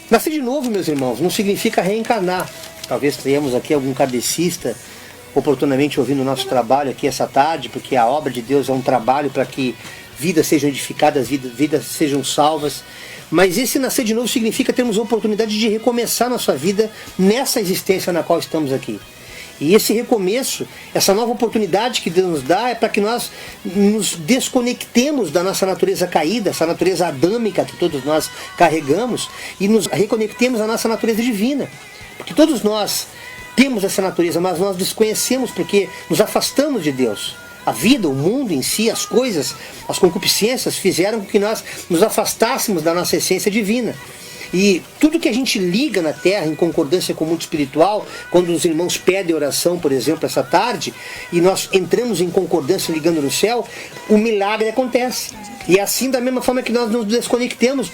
Nascer de novo, meus irmãos, não significa reencarnar. Talvez tenhamos aqui algum kardecista oportunamente ouvindo o nosso trabalho aqui essa tarde, porque a obra de Deus é um trabalho para que vidas sejam edificadas, vidas sejam salvas. Mas esse nascer de novo significa termos a oportunidade de recomeçar nossa vida nessa existência na qual estamos aqui. E esse recomeço, essa nova oportunidade que Deus nos dá é para que nós nos desconectemos da nossa natureza caída, essa natureza adâmica que todos nós carregamos, e nos reconectemos à nossa natureza divina. Porque todos nós temos essa natureza, mas nós desconhecemos porque nos afastamos de Deus. A vida, o mundo em si, as coisas, as concupiscências fizeram com que nós nos afastássemos da nossa essência divina. E tudo que a gente liga na terra em concordância com o mundo espiritual, quando os irmãos pedem oração, por exemplo, essa tarde, e nós entramos em concordância ligando no céu, o milagre acontece. E assim, da mesma forma que nós nos desconectamos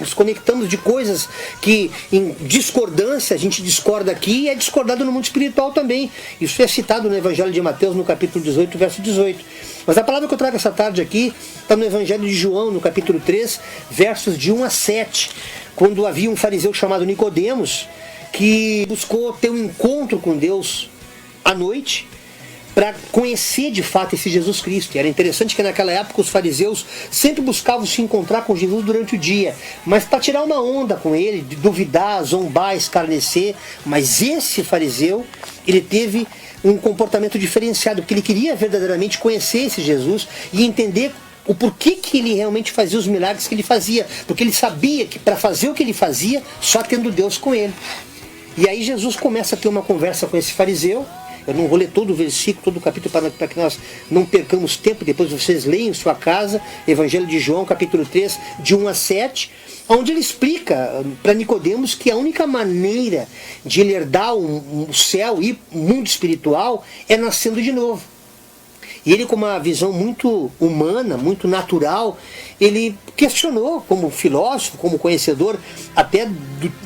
de coisas que em discordância, a gente discorda aqui e é discordado no mundo espiritual também. Isso é citado no Evangelho de Mateus, no capítulo 18, verso 18. Mas a palavra que eu trago essa tarde aqui está no Evangelho de João, no capítulo 3, versos de 1 a 7. Quando havia um fariseu chamado Nicodemos, que buscou ter um encontro com Deus à noite, para conhecer de fato esse Jesus Cristo. E era interessante que naquela época os fariseus sempre buscavam se encontrar com Jesus durante o dia, mas para tirar uma onda com ele, de duvidar, zombar, escarnecer. Mas esse fariseu, ele teve um comportamento diferenciado, porque ele queria verdadeiramente conhecer esse Jesus e entender o porquê que ele realmente fazia os milagres que ele fazia, porque ele sabia que para fazer o que ele fazia, só tendo Deus com ele. E aí Jesus começa a ter uma conversa com esse fariseu. Eu não vou ler todo o versículo, todo o capítulo, para que nós não percamos tempo. Depois vocês leem em sua casa, Evangelho de João, capítulo 3, de 1 a 7, onde ele explica para Nicodemos que a única maneira de ele herdar o céu e o mundo espiritual é nascendo de novo. E ele, com uma visão muito humana, muito natural, ele questionou, como filósofo, como conhecedor até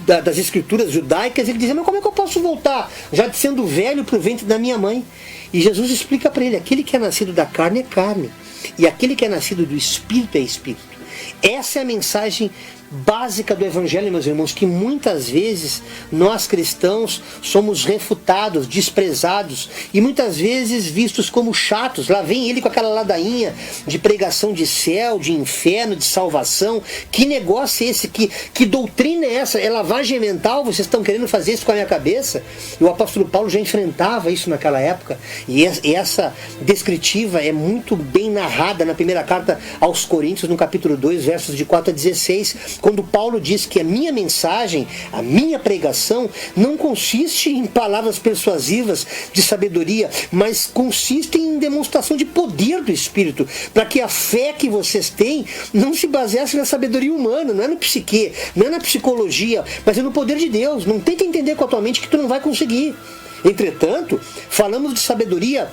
das escrituras judaicas, ele dizia, mas como é que eu posso voltar, já sendo velho, para o ventre da minha mãe? E Jesus explica para ele, aquele que é nascido da carne é carne, e aquele que é nascido do Espírito é Espírito. Essa é a mensagem básica do Evangelho, meus irmãos, que muitas vezes nós cristãos somos refutados, desprezados e muitas vezes vistos como chatos. Lá vem ele com aquela ladainha de pregação de céu, de inferno, de salvação. Que negócio é esse? Que doutrina é essa? É lavagem mental? Vocês estão querendo fazer isso com a minha cabeça? E o apóstolo Paulo já enfrentava isso naquela época, e essa descritiva é muito bem narrada na primeira carta aos Coríntios, no capítulo 2, versos de 4 a 16, quando Paulo diz que a minha mensagem, a minha pregação, não consiste em palavras persuasivas de sabedoria, mas consiste em demonstração de poder do Espírito, para que a fé que vocês têm não se baseasse na sabedoria humana, não é no psique, não é na psicologia, mas é no poder de Deus. Não tenta entender com a tua mente que tu não vai conseguir. Entretanto, falamos de sabedoria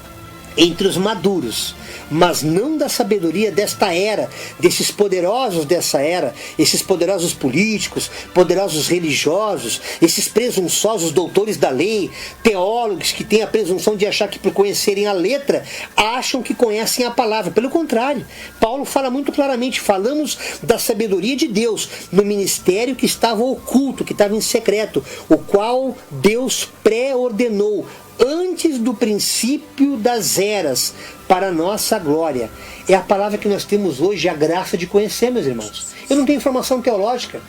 entre os maduros, mas não da sabedoria desta era, desses poderosos dessa era, esses poderosos políticos, poderosos religiosos, esses presunçosos doutores da lei, teólogos que têm a presunção de achar que por conhecerem a letra, acham que conhecem a palavra. Pelo contrário, Paulo fala muito claramente, falamos da sabedoria de Deus no ministério que estava oculto, que estava em secreto, o qual Deus pré-ordenou antes do princípio das eras, para a nossa glória. É a palavra que nós temos hoje, a graça de conhecer, meus irmãos. Eu não tenho informação teológica,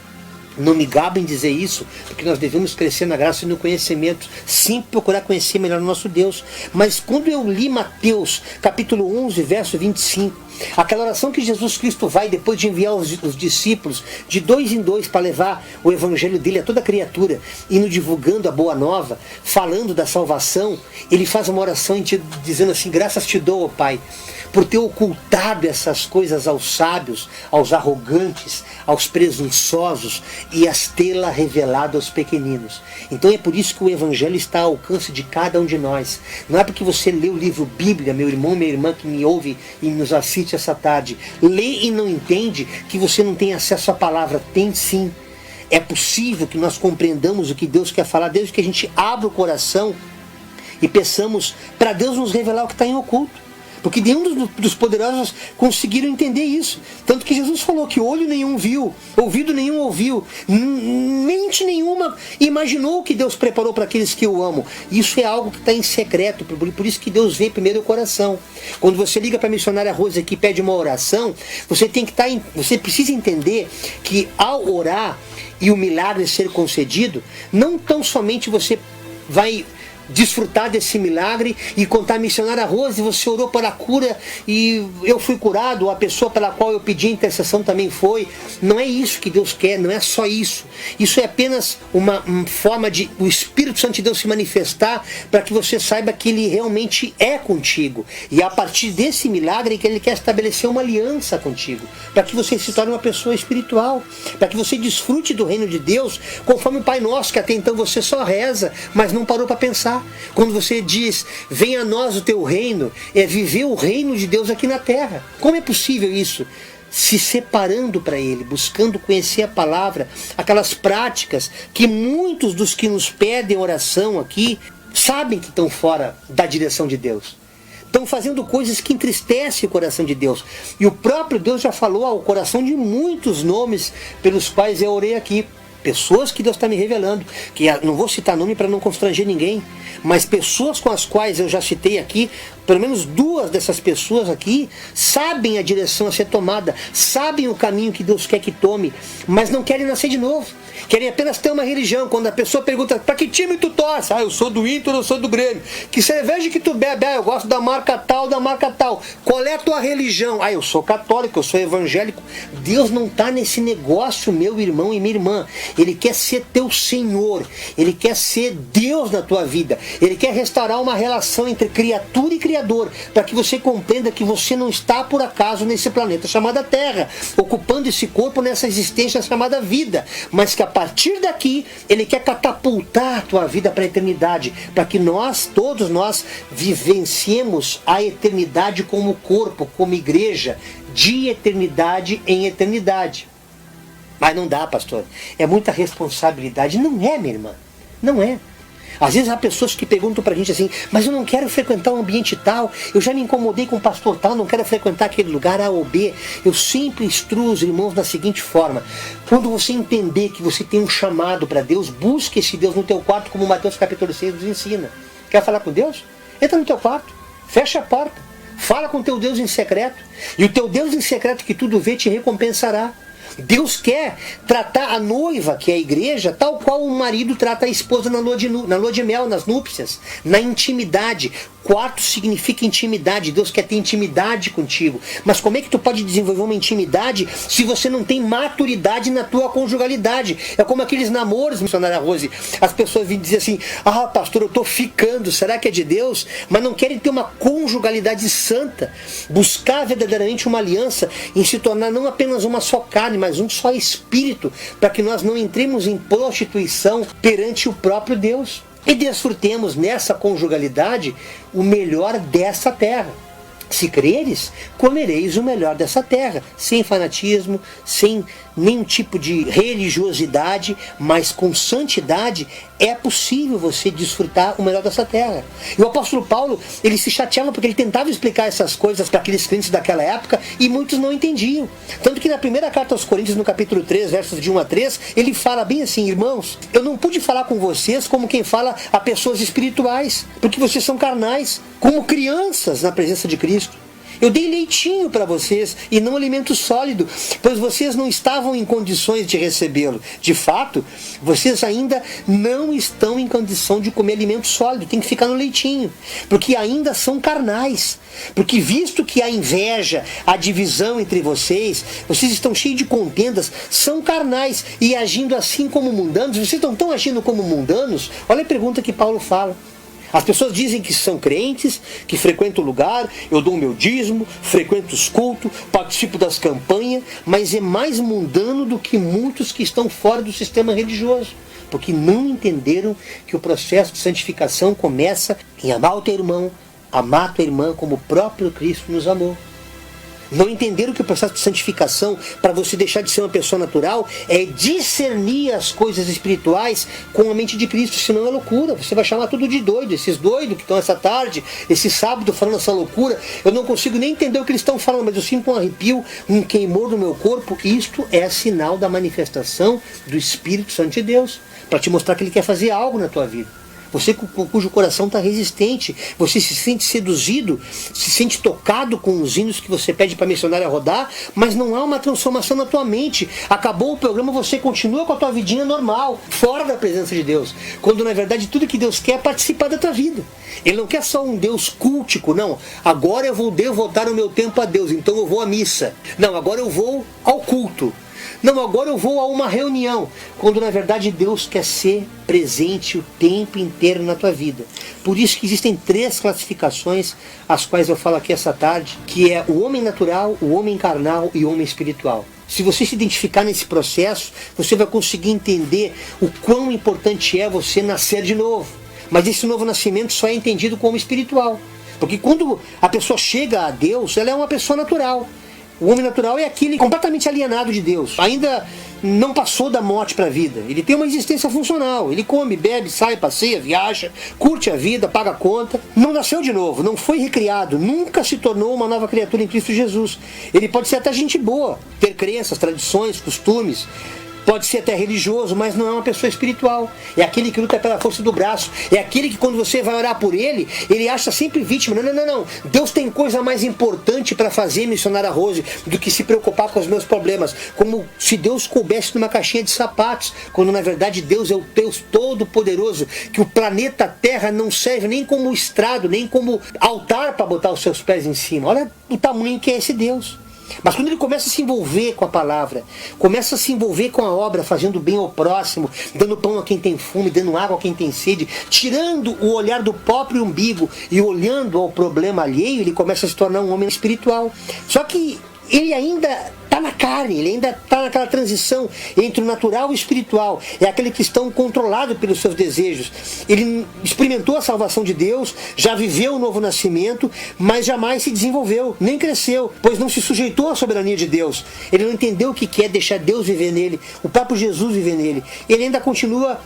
não me gabo em dizer isso, porque nós devemos crescer na graça e no conhecimento, sempre procurar conhecer melhor o nosso Deus. Mas quando eu li Mateus, capítulo 11, verso 25, aquela oração que Jesus Cristo vai, depois de enviar os discípulos de 2 em 2 para levar o evangelho dele a toda criatura, indo divulgando a boa nova, falando da salvação, ele faz uma oração dizendo assim, graças te dou, ó Pai, por ter ocultado essas coisas aos sábios, aos arrogantes, aos presunçosos, e as tê-la revelado aos pequeninos. Então é por isso que o evangelho está ao alcance de cada um de nós. Não é porque você lê o livro Bíblia, meu irmão, minha irmã que me ouve e nos assiste essa tarde, lê e não entende que você não tem acesso à palavra. Tem sim. É possível que nós compreendamos o que Deus quer falar, desde que a gente abra o coração e peçamos para Deus nos revelar o que está em oculto. Porque nenhum dos poderosos conseguiram entender isso. Tanto que Jesus falou que olho nenhum viu, ouvido nenhum ouviu, mente nenhuma imaginou o que Deus preparou para aqueles que o amam. Isso é algo que está em secreto, por isso que Deus vê primeiro o coração. Quando você liga para a missionária Rose aqui e pede uma oração, você precisa entender que ao orar e o milagre ser concedido, não tão somente você vai desfrutar desse milagre e contar a missionária Rose, você orou para a cura e eu fui curado, a pessoa pela qual eu pedi intercessão também foi. Não é isso que Deus quer, não é só isso. Isso é apenas uma forma de o Espírito Santo de Deus se manifestar para que você saiba que Ele realmente é contigo. E a partir desse milagre que Ele quer estabelecer uma aliança contigo, para que você se torne uma pessoa espiritual, para que você desfrute do reino de Deus, conforme o Pai Nosso, que até então você só reza, mas não parou para pensar. Quando você diz, venha a nós o teu reino, é viver o reino de Deus aqui na terra. Como é possível isso? Se separando para Ele, buscando conhecer a palavra, aquelas práticas que muitos dos que nos pedem oração aqui, sabem que estão fora da direção de Deus. Estão fazendo coisas que entristecem o coração de Deus. E o próprio Deus já falou ao coração de muitos nomes pelos quais eu orei aqui. Pessoas que Deus está me revelando, que não vou citar nome para não constranger ninguém, mas pessoas com as quais eu já citei aqui, pelo menos 2 dessas pessoas aqui, sabem a direção a ser tomada, sabem o caminho que Deus quer que tome, mas não querem nascer de novo, querem apenas ter uma religião. Quando a pessoa pergunta, para que time tu torce? Eu sou do Inter, eu sou do Grêmio. Que cerveja que tu bebe? Eu gosto da marca tal, da marca tal. Qual é a tua religião? Eu sou católico, eu sou evangélico. Deus não está nesse negócio, meu irmão e minha irmã. Ele quer ser teu Senhor, Ele quer ser Deus na tua vida, Ele quer restaurar uma relação entre criatura e Criador, para que você compreenda que você não está por acaso nesse planeta chamado Terra, ocupando esse corpo nessa existência chamada vida, mas que a partir daqui Ele quer catapultar a tua vida para a eternidade, para que nós, todos nós, vivenciemos a eternidade como corpo, como igreja, de eternidade em eternidade. Mas não dá, pastor. É muita responsabilidade. Não é, minha irmã. Não é. Às vezes há pessoas que perguntam pra gente assim, mas eu não quero frequentar um ambiente tal, eu já me incomodei com o pastor tal, não quero frequentar aquele lugar A ou B. Eu sempre instruo os irmãos da seguinte forma: quando você entender que você tem um chamado para Deus, busque esse Deus no teu quarto, como Mateus capítulo 6 nos ensina. Quer falar com Deus? Entra no teu quarto, fecha a porta, fala com o teu Deus em secreto, e o teu Deus em secreto que tudo vê te recompensará. Deus quer tratar a noiva, que é a igreja, tal qual o marido trata a esposa na lua de mel, nas núpcias, na intimidade. Quarto significa intimidade. Deus quer ter intimidade contigo. Mas como é que tu pode desenvolver uma intimidade se você não tem maturidade na tua conjugalidade? É como aqueles namoros, missionária Rose. As pessoas vêm dizer assim, pastor, eu estou ficando, será que é de Deus? Mas não querem ter uma conjugalidade santa, buscar verdadeiramente uma aliança em se tornar não apenas uma só carne, mas um só espírito, para que nós não entremos em prostituição perante o próprio Deus. E desfrutemos nessa conjugalidade o melhor dessa terra. Se creres, comereis o melhor dessa terra, sem fanatismo, sem nenhum tipo de religiosidade, mas com santidade. É possível você desfrutar o melhor dessa terra. E o apóstolo Paulo, ele se chateava porque ele tentava explicar essas coisas para aqueles crentes daquela época e muitos não entendiam. Tanto que na primeira carta aos Coríntios, no capítulo 3, versos de 1 a 3, ele fala bem assim: irmãos, eu não pude falar com vocês como quem fala a pessoas espirituais, porque vocês são carnais, como crianças na presença de Cristo. Eu dei leitinho para vocês e não alimento sólido, pois vocês não estavam em condições de recebê-lo. De fato, vocês ainda não estão em condição de comer alimento sólido, tem que ficar no leitinho, porque ainda são carnais. Porque visto que há inveja, há divisão entre vocês estão cheios de contendas, são carnais e agindo assim como mundanos. Vocês não estão agindo como mundanos? Olha a pergunta que Paulo fala. As pessoas dizem que são crentes, que frequentam o lugar, eu dou o meu dízimo, frequento os cultos, participo das campanhas, mas é mais mundano do que muitos que estão fora do sistema religioso, porque não entenderam que o processo de santificação começa em amar o teu irmão, amar a tua irmã como o próprio Cristo nos amou. Não entenderam que o processo de santificação, para você deixar de ser uma pessoa natural, é discernir as coisas espirituais com a mente de Cristo, senão é loucura. Você vai chamar tudo de doido. Esses doidos que estão essa tarde, esse sábado falando essa loucura, eu não consigo nem entender o que eles estão falando, mas eu sinto um arrepio, um queimor no meu corpo. Isto é sinal da manifestação do Espírito Santo de Deus, para te mostrar que Ele quer fazer algo na tua vida. você cujo coração está resistente, você se sente seduzido, se sente tocado com os hinos que você pede para a missionária rodar, mas não há uma transformação na tua mente. Acabou o programa, você continua com a tua vidinha normal, fora da presença de Deus, quando na verdade tudo que Deus quer é participar da tua vida. Ele não quer só um Deus cultico, não. Agora eu vou devotar o meu tempo a Deus, então eu vou à missa. Não, agora eu vou ao culto. Não, agora eu vou a uma reunião, quando na verdade Deus quer ser presente o tempo inteiro na tua vida. Por isso que existem 3 classificações, as quais eu falo aqui essa tarde, que é o homem natural, o homem carnal e o homem espiritual. Se você se identificar nesse processo, você vai conseguir entender o quão importante é você nascer de novo. Mas esse novo nascimento só é entendido como espiritual. Porque quando a pessoa chega a Deus, ela é uma pessoa natural. O homem natural é aquele completamente alienado de Deus. Ainda não passou da morte para a vida. Ele tem uma existência funcional. Ele come, bebe, sai, passeia, viaja, curte a vida, paga a conta. Não nasceu de novo, não foi recriado, nunca se tornou uma nova criatura em Cristo Jesus. Ele pode ser até gente boa, ter crenças, tradições, costumes. Pode ser até religioso, mas não é uma pessoa espiritual. É aquele que luta pela força do braço. É aquele que quando você vai orar por ele, ele acha sempre vítima. Não. Deus tem coisa mais importante para fazer, missionária Rose, do que se preocupar com os meus problemas. Como se Deus coubesse numa caixinha de sapatos, quando na verdade Deus é o Deus Todo-Poderoso, que o planeta Terra não serve nem como estrado, nem como altar para botar os seus pés em cima. Olha o tamanho que é esse Deus. Mas quando ele começa a se envolver com a palavra, começa a se envolver com a obra, fazendo bem ao próximo, dando pão a quem tem fome, dando água a quem tem sede, tirando o olhar do próprio umbigo e olhando ao problema alheio, ele começa a se tornar um homem espiritual. Só que ele ainda está na carne, ele ainda está naquela transição entre o natural e o espiritual. É aquele cristão controlado pelos seus desejos. Ele experimentou a salvação de Deus, já viveu o novo nascimento, mas jamais se desenvolveu, nem cresceu, pois não se sujeitou à soberania de Deus. Ele não entendeu o que é deixar Deus viver nele, o próprio Jesus viver nele. Ele ainda continua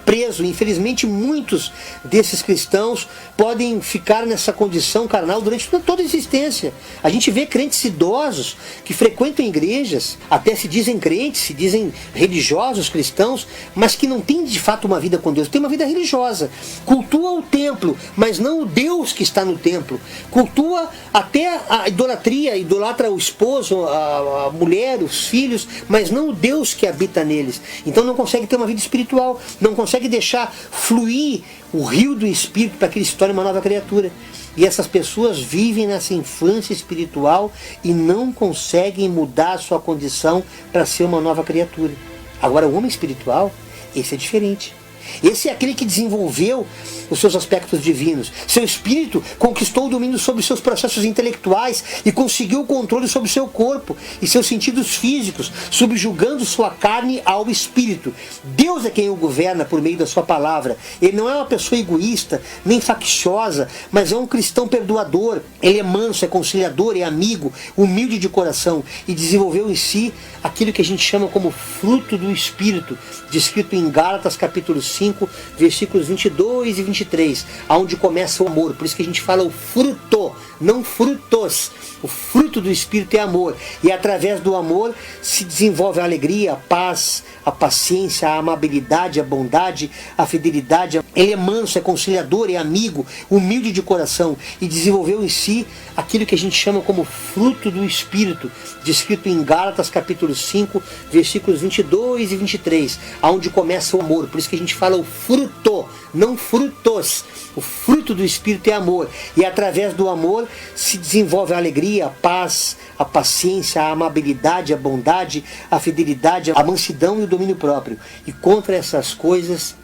preso. Infelizmente, muitos desses cristãos podem ficar nessa condição carnal durante toda a existência. A gente vê crentes idosos que frequentam igrejas, até se dizem crentes, se dizem religiosos cristãos, mas que não têm de fato uma vida com Deus, tem uma vida religiosa. Cultua o templo, mas não o Deus que está no templo. Cultua até a idolatria, idolatra o esposo, a mulher, os filhos, mas não o Deus que habita neles. Então não consegue ter uma vida espiritual, não consegue deixar fluir o rio do Espírito para que ele se torne uma nova criatura. E essas pessoas vivem nessa infância espiritual e não conseguem mudar a sua condição para ser uma nova criatura. Agora, o homem espiritual, esse é diferente. Esse é aquele que desenvolveu os seus aspectos divinos. Seu espírito conquistou o domínio sobre seus processos intelectuais e conseguiu o controle sobre seu corpo e seus sentidos físicos, subjugando sua carne ao espírito. Deus é quem o governa por meio da sua palavra. Ele não é uma pessoa egoísta, nem facciosa, mas é um cristão perdoador. Ele é manso, é conciliador, é amigo, humilde de coração e desenvolveu em si aquilo que a gente chama como fruto do Espírito, descrito em Gálatas capítulo 5, versículos 22 e 23, onde começa o amor. Por isso que a gente fala o fruto, não frutos. O fruto do Espírito é amor. E através do amor se desenvolve a alegria, a paz, a paciência, a amabilidade, a bondade, a fidelidade. Ele é manso, é conciliador, é amigo, humilde de coração e desenvolveu em si aquilo que a gente chama como fruto do Espírito, descrito em Gálatas capítulo 5, versículos 22 e 23, onde começa o amor. Por isso que a gente fala o fruto, não frutos. O fruto do Espírito é amor. E através do amor se desenvolve a alegria, a paz, a paciência, a amabilidade, a bondade, a fidelidade, a mansidão e o domínio próprio. E contra essas coisas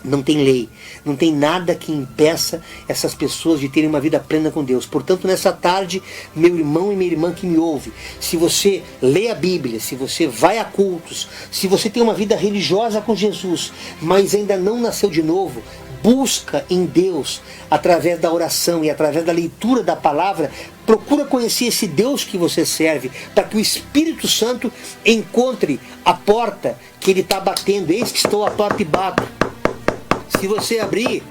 não tem lei, não tem nada que impeça essas pessoas de terem uma vida plena com Deus. Portanto, nessa tarde, meu irmão e minha irmã que me ouve, se você lê a Bíblia, se você vai a cultos, se você tem uma vida religiosa com Jesus, mas ainda não nasceu de novo, busca em Deus, através da oração e através da leitura da palavra, procura conhecer esse Deus que você serve, para que o Espírito Santo encontre a porta que Ele está batendo. Eis que estou à porta e bato. Se você abrir,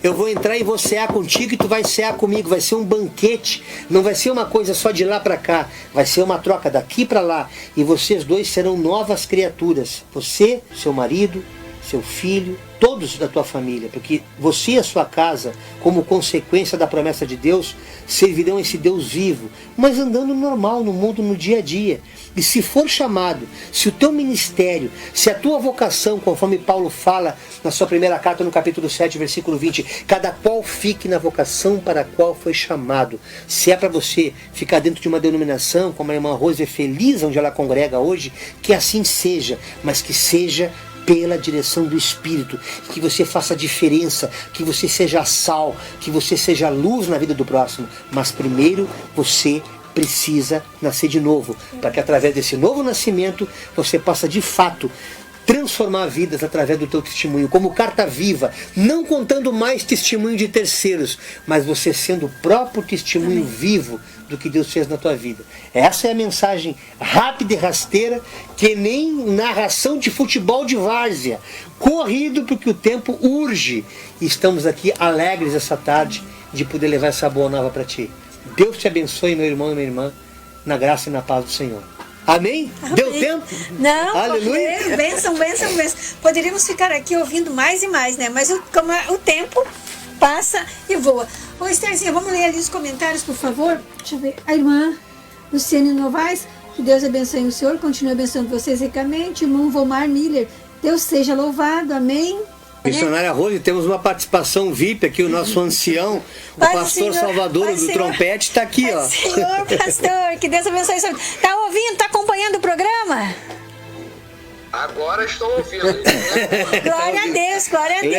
eu vou entrar e vou cear contigo e tu vai cear comigo. Vai ser um banquete, não vai ser uma coisa só de lá para cá, vai ser uma troca daqui para lá. E vocês dois serão novas criaturas. Você, seu marido, seu filho, todos da tua família, porque você e a sua casa, como consequência da promessa de Deus, servirão esse Deus vivo, mas andando normal no mundo, no dia a dia. E se for chamado, se o teu ministério, se a tua vocação, conforme Paulo fala na sua primeira carta no capítulo 7, versículo 20, cada qual fique na vocação para a qual foi chamado. Se é para você ficar dentro de uma denominação, como a irmã Rose é feliz onde ela congrega hoje, que assim seja, mas que seja pela direção do Espírito, que você faça diferença, que você seja sal, que você seja luz na vida do próximo, mas primeiro você precisa nascer de novo, para que através desse novo nascimento você possa de fato transformar vidas através do teu testemunho, como carta viva, não contando mais testemunho de terceiros, mas você sendo o próprio testemunho vivo do que Deus fez na tua vida. Essa é a mensagem rápida e rasteira, que nem narração de futebol de várzea, corrido porque o tempo urge. E estamos aqui alegres essa tarde de poder levar essa boa nova para ti. Deus te abençoe, meu irmão e minha irmã, na graça e na paz do Senhor. Amém? Amém. Deu tempo? Não, aleluia. Bênção. Poderíamos ficar aqui ouvindo mais e mais, né? Mas como o tempo passa e voa. Ô, Estherzinha, vamos ler ali os comentários, por favor? Deixa eu ver. A irmã Luciane Novaes, que Deus abençoe o Senhor, continue abençoando vocês ricamente. Irmão Vomar Miller, Deus seja louvado, amém. Missionária Rose, temos uma participação VIP aqui, o nosso ancião, o pastor Salvador do trompete está aqui, ó. Senhor pastor, que Deus abençoe. Está ouvindo, está acompanhando o programa? Agora estou ouvindo. Glória a Deus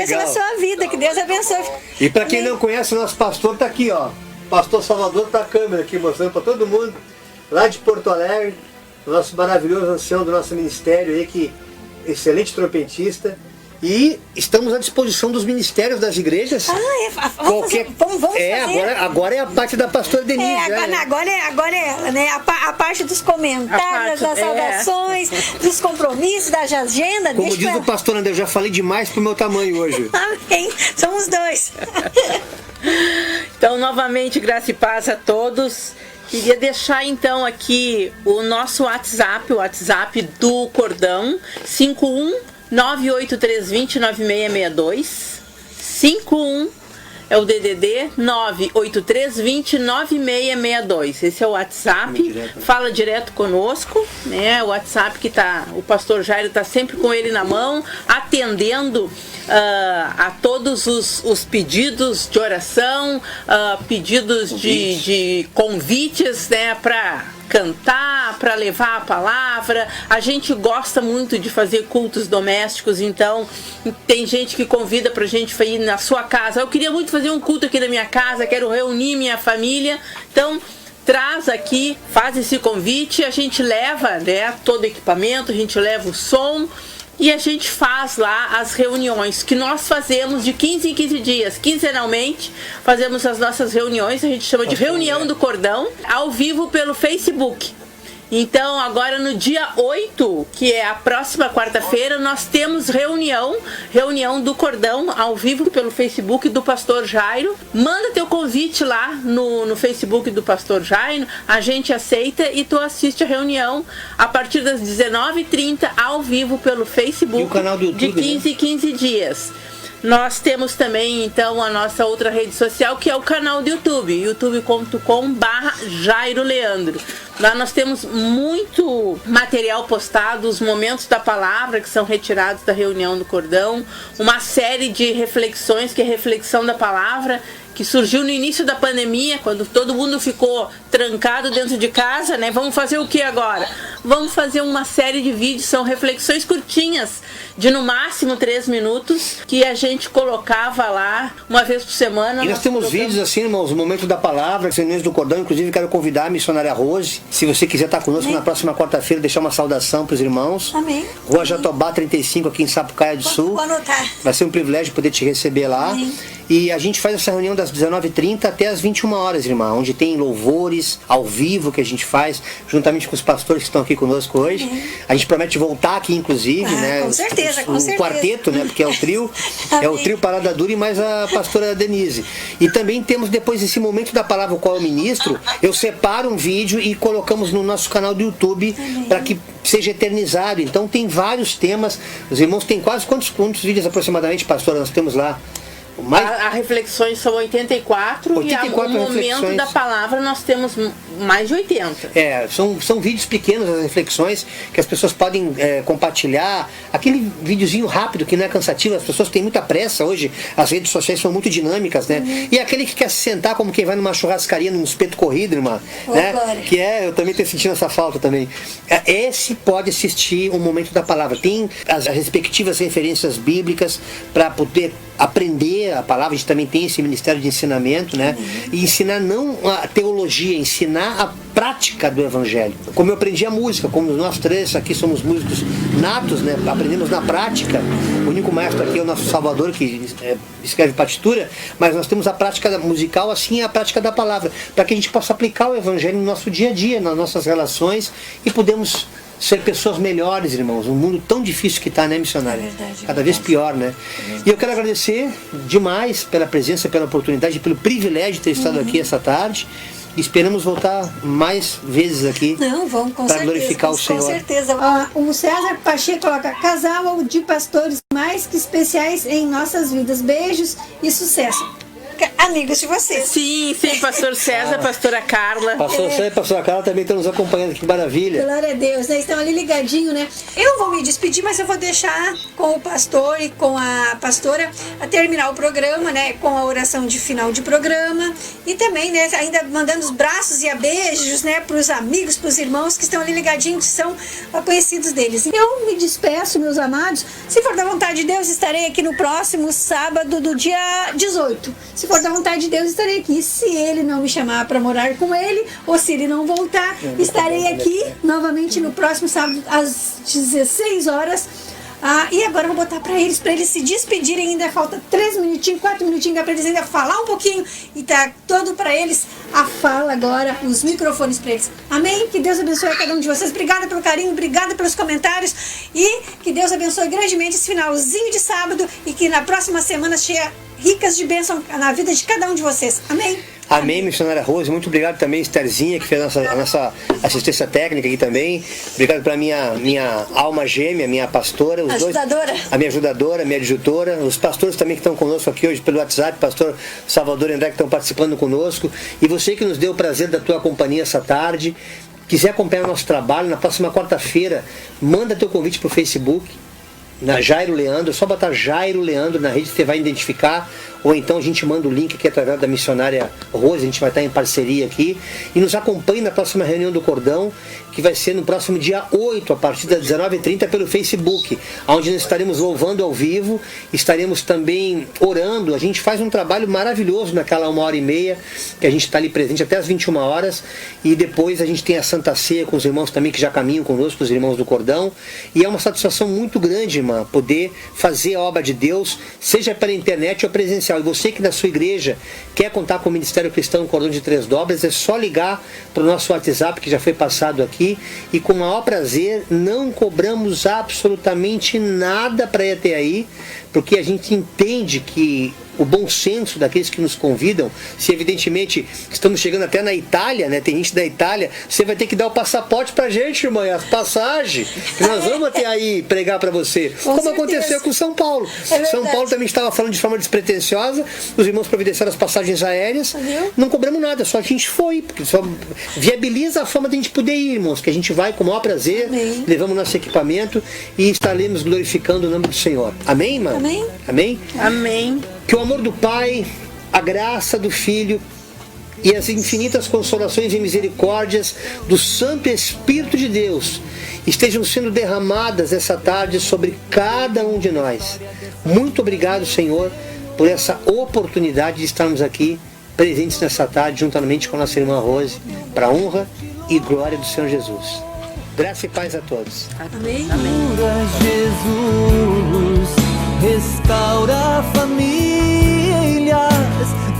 pela sua vida, que Deus abençoe. E para quem não conhece, o nosso pastor está aqui, ó. Pastor Salvador está a câmera aqui mostrando para todo mundo, lá de Porto Alegre, o nosso maravilhoso ancião do nosso ministério aí, que excelente trompetista. E estamos à disposição dos ministérios das igrejas. Vamos fazer. Agora é a parte da pastora Denise. Agora é ela, né? A parte dos comentários, das saudações, dos compromissos, da agenda. Como diz o pastor André, eu já falei demais pro meu tamanho hoje. Amém. Somos dois. Então, novamente, graça e paz a todos. Queria deixar então aqui o nosso WhatsApp, o WhatsApp do Cordão, 51-98320-9662, 51 é o DDD 98320-9662. Esse é o WhatsApp. Fala direto conosco, né? O WhatsApp que o pastor Jairo está sempre com ele na mão, atendendo a todos os pedidos de oração, pedidos de convites, né, para cantar, para levar a palavra. A gente gosta muito de fazer cultos domésticos, então tem gente que convida pra gente ir na sua casa. Eu queria muito fazer um culto aqui na minha casa, quero reunir minha família. Então traz aqui, faz esse convite, a gente leva, né, todo o equipamento, a gente leva o som e a gente faz lá as reuniões que nós fazemos de 15 em 15 dias. Quinzenalmente fazemos as nossas reuniões, a gente chama de Reunião do Cordão, ao vivo pelo Facebook. Então agora no dia 8, que é a próxima quarta-feira, nós temos reunião do Cordão ao vivo pelo Facebook do Pastor Jairo. Manda teu convite lá no Facebook do Pastor Jairo, a gente aceita e tu assiste a reunião a partir das 19h30 ao vivo pelo Facebook, e o canal do YouTube, de 15 em 15 dias. Nós temos também, então, a nossa outra rede social, que é o canal do YouTube, youtube.com/Jairo Leandro. Lá nós temos muito material postado, os momentos da palavra que são retirados da reunião do Cordão, uma série de reflexões, que é reflexão da palavra, que surgiu no início da pandemia, quando todo mundo ficou trancado dentro de casa, né? Vamos fazer o que agora? Vamos fazer uma série de vídeos, são reflexões curtinhas, de no máximo 3 minutos, que a gente colocava lá uma vez por semana. E nós temos vídeos assim, irmãos, o momento da palavra, as reuniões do Cordão. Inclusive quero convidar a missionária Rose, se você quiser estar conosco na próxima quarta-feira, deixar uma saudação para os irmãos. Amém. Rua Jatobá 35, aqui em Sapucaia do Sul. Vou anotar. Vai ser um privilégio poder te receber lá. Amém. E a gente faz essa reunião das 19h30 até as 21 horas, irmã, onde tem louvores ao vivo que a gente faz, juntamente com os pastores que estão aqui conosco hoje. A gente promete voltar aqui, inclusive, né? Com certeza. certeza, com certeza. quarteto, né? Porque é o trio, é o trio Parada Dura e mais a pastora Denise. E também temos depois esse momento da palavra o qual eu ministro, eu separo um vídeo e colocamos no nosso canal do YouTube para que seja eternizado. Então tem vários temas. Os irmãos têm quase quantos vídeos aproximadamente, pastora, nós temos lá? As reflexões são 84 e no momento da palavra nós temos mais de 80. São vídeos pequenos, as reflexões, que as pessoas podem compartilhar. Aquele videozinho rápido, que não é cansativo, as pessoas têm muita pressa hoje, as redes sociais são muito dinâmicas, né? E aquele que quer se sentar como quem vai numa churrascaria, num espeto corrido, irmã, né? Que eu também estou sentindo essa falta também. Esse pode assistir o momento da palavra. Tem as respectivas referências bíblicas para poder aprender a palavra. A gente também tem esse ministério de ensinamento, né? E ensinar não a teologia, ensinar a prática do evangelho. Como eu aprendi a música, como nós três aqui somos músicos natos, né? Aprendemos na prática. O único maestro aqui é o nosso Salvador, que escreve partitura, mas nós temos a prática musical, assim é a prática da palavra, para que a gente possa aplicar o evangelho no nosso dia a dia, nas nossas relações, e podemos ser pessoas melhores, irmãos. Um mundo tão difícil que está, né, missionário? Cada vez pior, né? E eu quero agradecer demais pela presença, pela oportunidade, pelo privilégio de ter estado aqui essa tarde. Esperamos voltar mais vezes aqui para glorificar o Senhor. Com certeza. O César Pacheco coloca: casal de pastores mais que especiais em nossas vidas. Beijos e sucesso. Amigos de vocês. Sim, pastor César, pastora Carla. Pastor César e pastora Carla também estão nos acompanhando, que maravilha. Glória a Deus, né? Estão ali ligadinho, né? Eu vou me despedir, mas eu vou deixar com o pastor e com a pastora a terminar o programa, né? Com a oração de final de programa. E também, né? Ainda mandando os braços e beijos, né? Para os amigos, para os irmãos que estão ali ligadinhos, que são conhecidos deles. Eu me despeço, meus amados. Se for da vontade de Deus, estarei aqui no próximo sábado do dia 18. Se for da vontade de Deus, estarei aqui. Se Ele não me chamar para morar com Ele, ou se Ele não voltar, estarei aqui novamente no próximo sábado às 16 horas. E agora eu vou botar para eles se despedirem. Ainda falta 3 minutinhos, 4 minutinhos para eles ainda falar um pouquinho. E tá todo para eles a fala agora, os microfones para eles. Amém? Que Deus abençoe a cada um de vocês. Obrigada pelo carinho, obrigada pelos comentários. E que Deus abençoe grandemente esse finalzinho de sábado. E que na próxima semana cheia ricas de bênção na vida de cada um de vocês. Amém? Amém, missionária Rose. Muito obrigado também, Estherzinha, que fez a nossa assistência técnica aqui também. Obrigado para minha alma gêmea, minha pastora. A minha ajudadora, a minha adjutora. Os pastores também que estão conosco aqui hoje pelo WhatsApp, pastor Salvador e André, que estão participando conosco. E você que nos deu o prazer da tua companhia essa tarde. Quiser acompanhar o nosso trabalho, na próxima quarta-feira, manda teu convite para o Facebook. Na Jairo Leandro, é só botar Jairo Leandro na rede, você vai identificar, ou então a gente manda o link aqui através da missionária Rose, a gente vai estar em parceria aqui, e nos acompanhe na próxima reunião do Cordão, que vai ser no próximo dia 8, a partir das 19h30 pelo Facebook, onde nós estaremos louvando ao vivo, estaremos também orando. A gente faz um trabalho maravilhoso naquela 1h30, que a gente está ali presente até as 21 horas, e depois a gente tem a Santa Ceia com os irmãos também que já caminham conosco, os irmãos do Cordão, e é uma satisfação muito grande, irmã, poder fazer a obra de Deus, seja pela internet ou presencial. E você que na sua igreja quer contar com o Ministério Cristão Cordão de Três Dobras, é só ligar para o nosso WhatsApp, que já foi passado aqui, e com o maior prazer, não cobramos absolutamente nada para ir até aí, porque a gente entende que o bom senso daqueles que nos convidam, se evidentemente estamos chegando até na Itália, né? Tem gente da Itália, você vai ter que dar o passaporte pra gente, irmã, as passagens, que nós vamos até aí pregar para você, como aconteceu com São Paulo. São Paulo também estava falando de forma despretensiosa, os irmãos providenciaram as passagens aéreas, não cobramos nada, só a gente foi, porque só viabiliza a forma de a gente poder ir, irmãos, que a gente vai com o maior prazer, levamos nosso equipamento e estaremos glorificando o nome do Senhor. Amém, irmã? Amém? Amém? Amém. Que o amor do Pai, a graça do Filho e as infinitas consolações e misericórdias do Santo Espírito de Deus estejam sendo derramadas essa tarde sobre cada um de nós. Muito obrigado, Senhor, por essa oportunidade de estarmos aqui presentes nessa tarde, juntamente com a nossa irmã Rose, para a honra e glória do Senhor Jesus. Graça e paz a todos. Amém. Amém. Jesus, restaura famílias,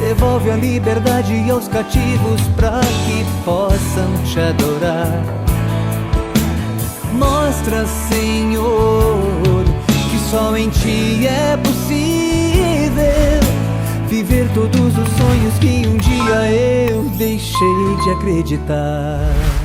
devolve a liberdade aos cativos para que possam te adorar. Mostra, Senhor, que em ti é possível viver todos os sonhos que um dia eu deixei de acreditar.